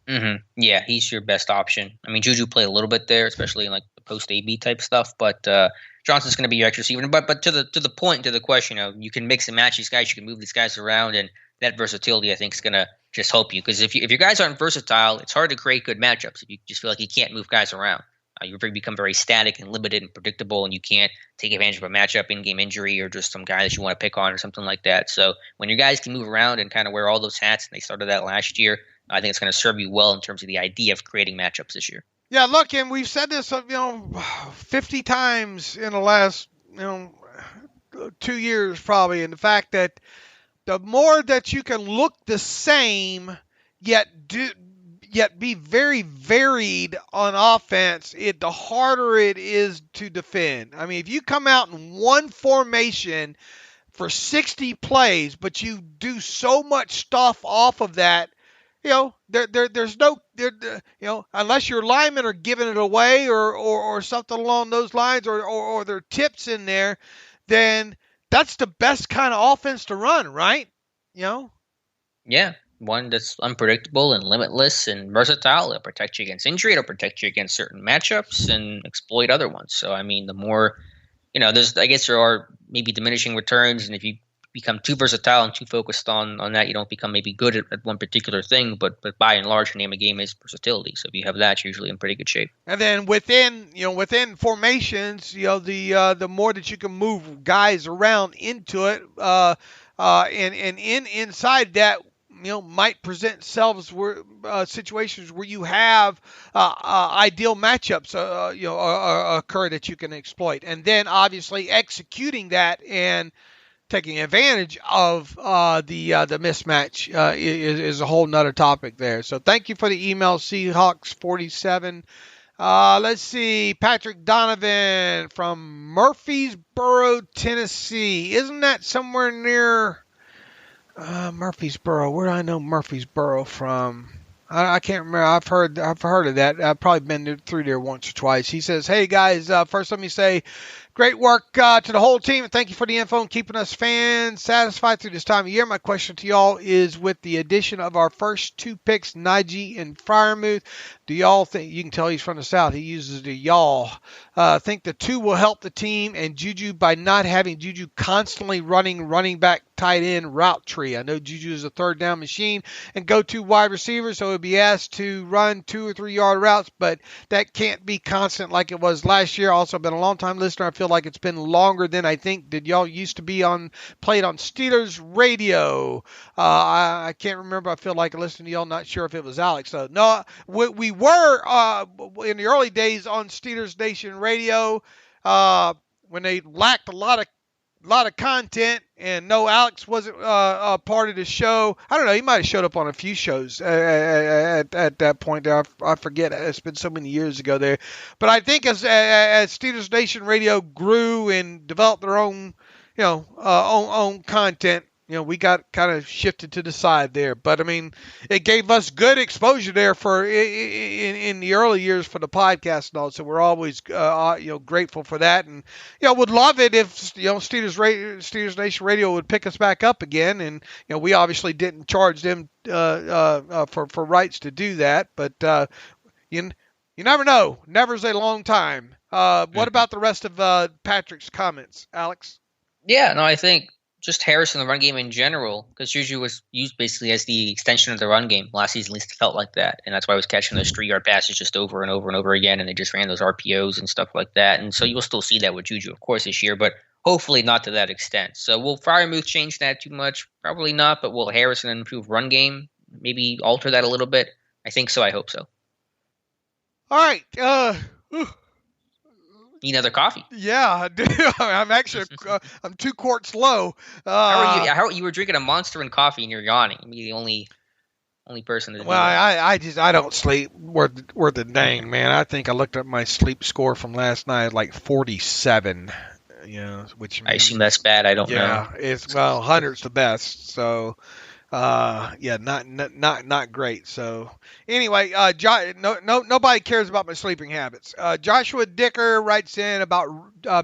Mm-hmm. Yeah, he's your best option. I mean, Juju played a little bit there, especially in like the post AB type stuff, but Johnson's going to be your extra receiver. But to the point, to the question, you can mix and match these guys. You can move these guys around, and that versatility, I think, is going to just help you. Because if your guys aren't versatile, it's hard to create good matchups. If you just feel like you can't move guys around, you become very static and limited and predictable, and you can't take advantage of a matchup, in-game injury, or just some guy that you want to pick on or something like that. So when your guys can move around and kind of wear all those hats, and they started that last year, I think it's going to serve you well in terms of the idea of creating matchups this year.
Yeah, look, and we've said this, 50 times in the last, 2 years probably, and the fact that the more that you can look the same, yet be very varied on offense, the harder it is to defend. I mean, if you come out in one formation for 60 plays, but you do so much stuff off of that, there's no, unless your linemen are giving it away or something along those lines, or there are tips in there, then that's the best kind of offense to run, right?
Yeah, one that's unpredictable and limitless and versatile. It'll protect you against injury. It'll protect you against certain matchups and exploit other ones. So, I mean, the more, I guess there are maybe diminishing returns, and if you become too versatile and too focused on that, you don't become maybe good at one particular thing. But by and large, the name of the game is versatility. So if you have that, you're usually in pretty good shape.
And then within formations, the more that you can move guys around into it, and inside that, might present themselves situations where you have ideal matchups occur that you can exploit, and then obviously executing that and taking advantage of the mismatch is a whole nother topic there. So thank you for the email, Seahawks47. Let's see, Patrick Donovan from Murfreesboro, Tennessee. Isn't that somewhere near Murfreesboro? Where do I know Murfreesboro from? I can't remember. I've heard of that. I've probably been through there once or twice. He says, "Hey guys, first let me say, great work to the whole team, and thank you for the info and keeping us fans satisfied through this time of year. My question to y'all is, with the addition of our first two picks, Najee and Freiermuth, do y'all think," you can tell he's from the South, he uses the y'all, "think the two will help the team and Juju by not having Juju constantly running back, tight end route tree? I know Juju is a third down machine and go-to wide receiver, so he'll be asked to run 2 or 3 yard routes, but that can't be constant like it was last year. Also been a long time listener. I feel like it's been longer than I think. Did y'all used to be played on Steelers radio?" I can't remember. I feel like listening to y'all. Not sure if it was Alex. So no, we were in the early days on Steelers Nation radio when they lacked a lot of content, and no, Alex wasn't a part of the show. I don't know. He might have showed up on a few shows at that point there. I forget. It's been so many years ago there. But I think as Steelers Nation Radio grew and developed their own, own content, we got kind of shifted to the side there. But I mean, it gave us good exposure there for in the early years for the podcast and all. So we're always grateful for that, and would love it if Steelers Nation Radio would pick us back up again. And we obviously didn't charge them for rights to do that, but you never know. Never's a long time. What about the rest of Patrick's comments, Alex?
Yeah, no, I think just Harris in the run game in general, because Juju was used basically as the extension of the run game. Last season, at least it felt like that. And that's why I was catching those 3 yard passes just over and over and over again. And they just ran those RPOs and stuff like that. And so you'll still see that with Juju, of course, this year, but hopefully not to that extent. So will Freiermuth change that too much? Probably not. But will Harrison improve run game? Maybe alter that a little bit? I think so. I hope so.
All right.
Need another coffee?
Yeah, I do. I'm actually I'm 2 quarts low.
How you were drinking a Monster and coffee and you're yawning? You're the only person that.
Well, I don't sleep worth a dang, man. I think I looked up my sleep score from last night, like 47. Which means,
I assume that's bad. I don't know.
Yeah, it's 100's the best. So. Not great. So anyway, nobody cares about my sleeping habits. Joshua Dicker writes in about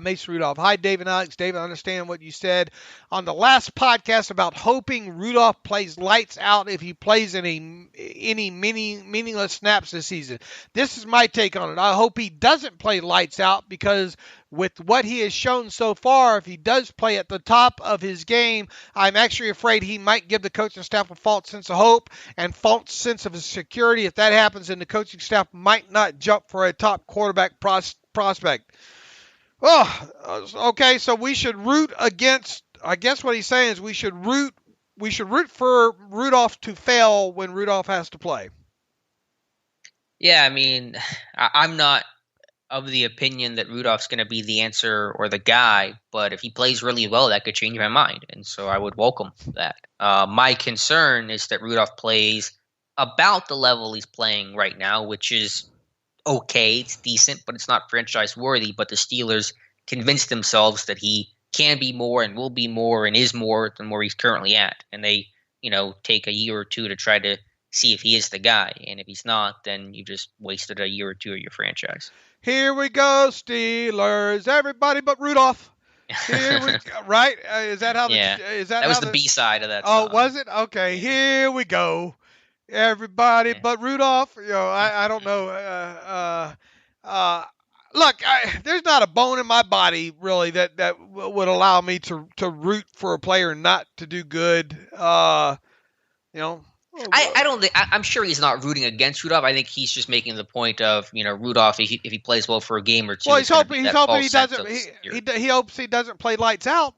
Mace Rudolph. Hi, Dave and Alex. Dave, I understand what you said on the last podcast about hoping Rudolph plays lights out if he plays any meaningless snaps this season. This is my take on it. I hope he doesn't play lights out, because with what he has shown so far, if he does play at the top of his game, I'm actually afraid he might give the coaching staff a false sense of hope and false sense of security. If that happens, then the coaching staff might not jump for a top quarterback prospect. Oh, okay, so we should root against, I guess what he's saying is we should root for Rudolph to fail when Rudolph has to play.
Yeah, I mean, I'm not of the opinion that Rudolph's going to be the answer or the guy, but if he plays really well, that could change my mind, and so I would welcome that. My concern is that Rudolph plays about the level he's playing right now, which is okay, it's decent, but it's not franchise worthy. But the Steelers convinced themselves that he can be more and will be more and is more than where he's currently at, and they, take a year or two to try to see if he is the guy, and if he's not, then you just wasted a year or two of your franchise.
Here we go, Steelers! Everybody but Rudolph. Here we go. Right? Is that how?
That was the B side of that
song?
Oh,
was it? Okay. Here we go. Everybody but Rudolph. I don't know. Look, there's not a bone in my body really that would allow me to root for a player not to do good.
I don't think. I'm sure he's not rooting against Rudolph. I think he's just making the point of Rudolph. If he plays well for a game or two,
well, he's hoping he doesn't. He hopes he doesn't play lights out.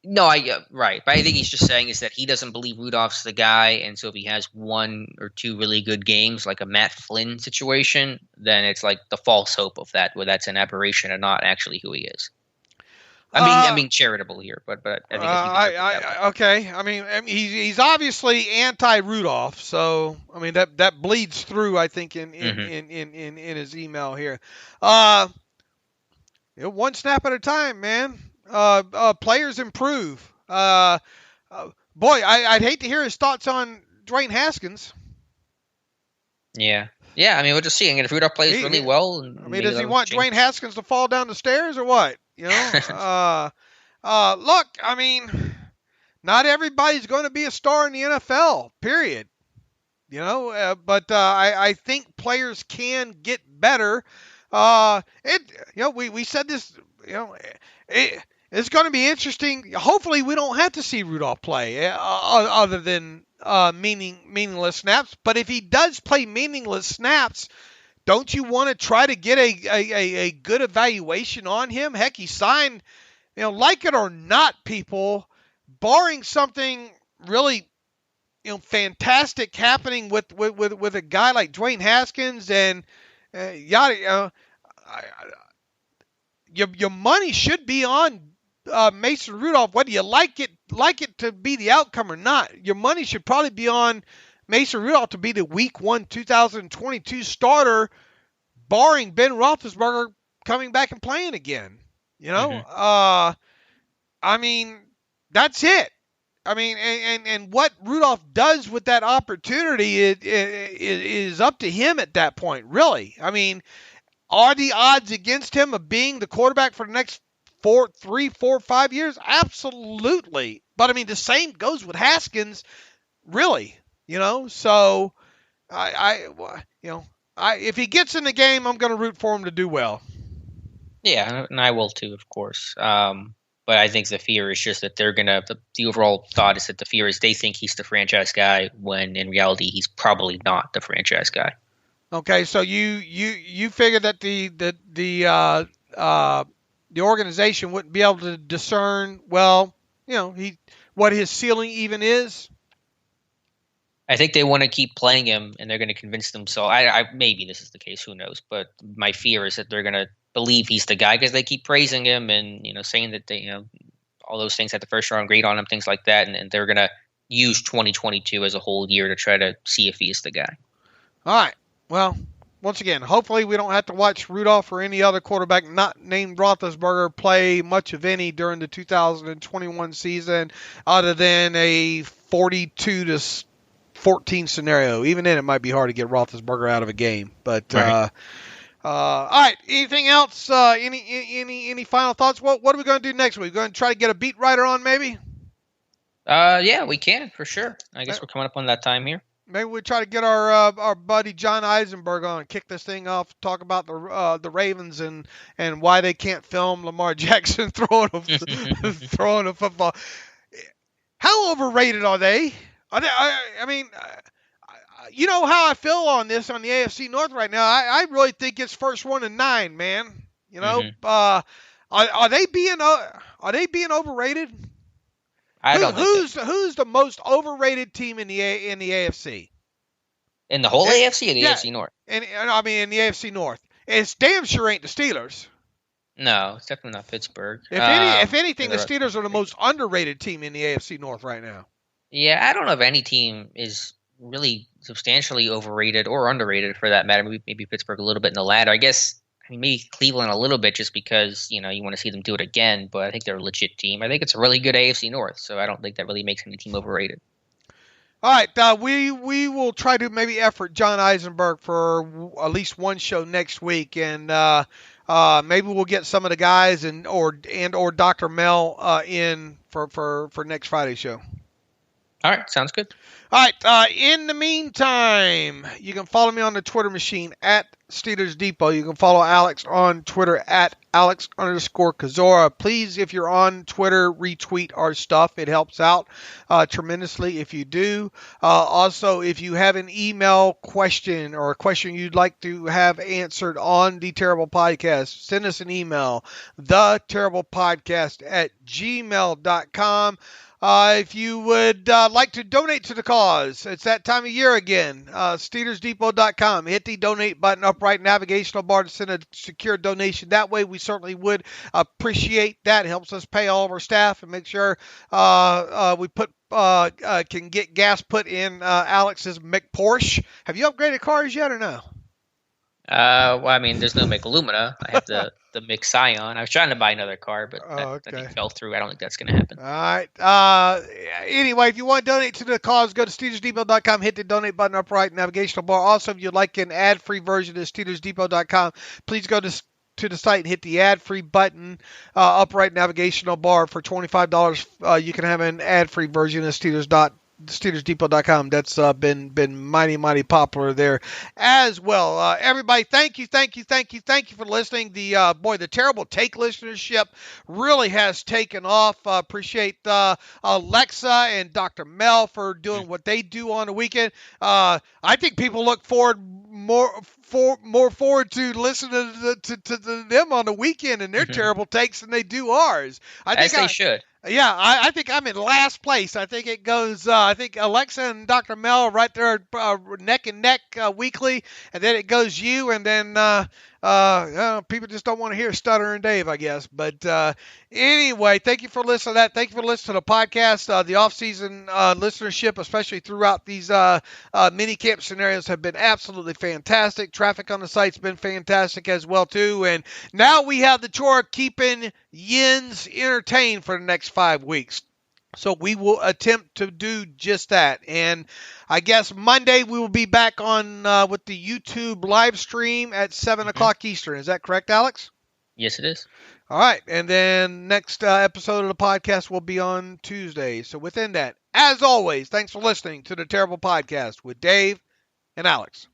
Right. But I think he's just saying is that he doesn't believe Rudolph's the guy, and so if he has one or two really good games, like a Matt Flynn situation, then it's like the false hope of that, where that's an aberration and not actually who he is. I'm being charitable here, but I think
okay. I mean, he's obviously anti-Rudolph, so I mean that bleeds through. I think in his email here. One snap at a time, man. Players improve. Boy, I'd hate to hear his thoughts on Dwayne Haskins.
Yeah. I mean, we'll just see. If Rudolph plays really well,
does he want Dwayne Haskins to fall down the stairs or what? Look, I mean, not everybody's going to be a star in the NFL. Period. But I think players can get better. We said this. It's going to be interesting. Hopefully, we don't have to see Rudolph play other than meaningless snaps. But if he does play meaningless snaps, don't you want to try to get a good evaluation on him? Heck, he signed, like it or not, people, barring something really, fantastic happening with a guy like Dwayne Haskins and yada. Your money should be on Mason Rudolph, whether you like it to be the outcome or not. Your money should probably be on Mason Rudolph to be the Week 1 2022 starter, barring Ben Roethlisberger coming back and playing again. I mean, that's it. I mean, and what Rudolph does with that opportunity is up to him at that point, really. I mean, are the odds against him of being the quarterback for the next 3, 4, 5 years? Absolutely. But I mean, the same goes with Haskins, really. So if he gets in the game, I'm going to root for him to do well.
Yeah, and I will too, of course. But I think the fear is just that they're going to – the overall thought is that the fear is they think he's the franchise guy when in reality he's probably not the franchise guy.
Okay, so you figure that the organization wouldn't be able to discern, what his ceiling even is?
I think they want to keep playing him, and they're going to convince themselves. Maybe this is the case. Who knows? But my fear is that they're going to believe he's the guy because they keep praising him and saying that they all those things, had the first round grade on him, things like that, and they're going to use 2022 as a whole year to try to see if he is the guy.
All right. Well, once again, hopefully we don't have to watch Rudolph or any other quarterback not named Roethlisberger play much of any during the 2021 season, other than a 42-14 scenario. Even then, it might be hard to get Roethlisberger out of a game. But
right.
All right. Anything else? Any final thoughts? What are we going to do next week? We're going to try to get a beat writer on, maybe.
Yeah, we can for sure. I guess we're coming up on that time here.
Maybe we try to get our buddy John Eisenberg on and kick this thing off. Talk about the Ravens and why they can't film Lamar Jackson throwing a football. How overrated are they? I mean, you know how I feel on this on the AFC North right now. I really think it's first 1 and 9, man. Are they being overrated?
I don't.
Who's the most overrated team in the AFC?
In the whole AFC or the AFC North?
And I mean in the AFC North. It's damn sure ain't the Steelers.
No, it's definitely not Pittsburgh.
If anything, the Steelers are the most underrated team in the AFC North right now.
Yeah, I don't know if any team is really substantially overrated or underrated for that matter. Maybe Pittsburgh a little bit in the latter. I guess maybe Cleveland a little bit just because, you want to see them do it again, but I think they're a legit team. I think it's a really good AFC North, so I don't think that really makes any team overrated.
All right, we will try to maybe effort John Eisenberg for at least one show next week, and maybe we'll get some of the guys and or Dr. Mel in for next Friday's show.
All right, sounds good.
All right, in the meantime, you can follow me on the Twitter machine at Steelers Depot. You can follow Alex on Twitter at Alex_Kozora. Please, if you're on Twitter, retweet our stuff. It helps out tremendously if you do. Also, if you have an email question or a question you'd like to have answered on the Terrible Podcast, send us an email, theterriblepodcast@gmail.com. If you would like to donate to the cause, it's that time of year again. SteelersDepot.com. Hit the donate button, upright navigational bar to send a secure donation. That way, we certainly would appreciate that. It helps us pay all of our staff and make sure we can get gas put in Alex's McPorsche. Have you upgraded cars yet or no?
Well, I mean, there's no McAlumina. I have the McScion. I was trying to buy another car, but that fell through. I don't think that's going to happen.
All right. Anyway, if you want to donate to the cause, go to SteelersDepot.com, hit the donate button upright navigational bar. Also, if you'd like an ad-free version of SteelersDepot.com, please go to the site and hit the ad-free button, upright navigational bar. For $25, you can have an ad-free version of SteelersDepot.com. That's been mighty popular there as well. Everybody, thank you for listening. The Terrible Take listenership really has taken off. Appreciate Alexa and Dr. Mel for doing what they do on the weekend. I think people look more forward to listening to them on the weekend and their terrible takes than they do ours.
As they should.
Yeah, I think I'm in last place. I think it goes, I think Alexa and Dr. Mel are right there neck and neck weekly, and then it goes you, and then people just don't want to hear Stuttering Dave, I guess. But anyway, thank you for listening to that. Thank you for listening to the podcast. The off-season listenership, especially throughout these mini-camp scenarios, have been absolutely fantastic. Traffic on the site's been fantastic as well, too. And now we have the chore of keeping Yins entertained for the next 5 weeks. So we will attempt to do just that. And I guess Monday we will be back on with the YouTube live stream at 7 o'clock Eastern. Is that correct, Alex?
Yes, it is.
All right. And then next episode of the podcast will be on Tuesday. So within that, as always, thanks for listening to the Terrible Podcast with Dave and Alex.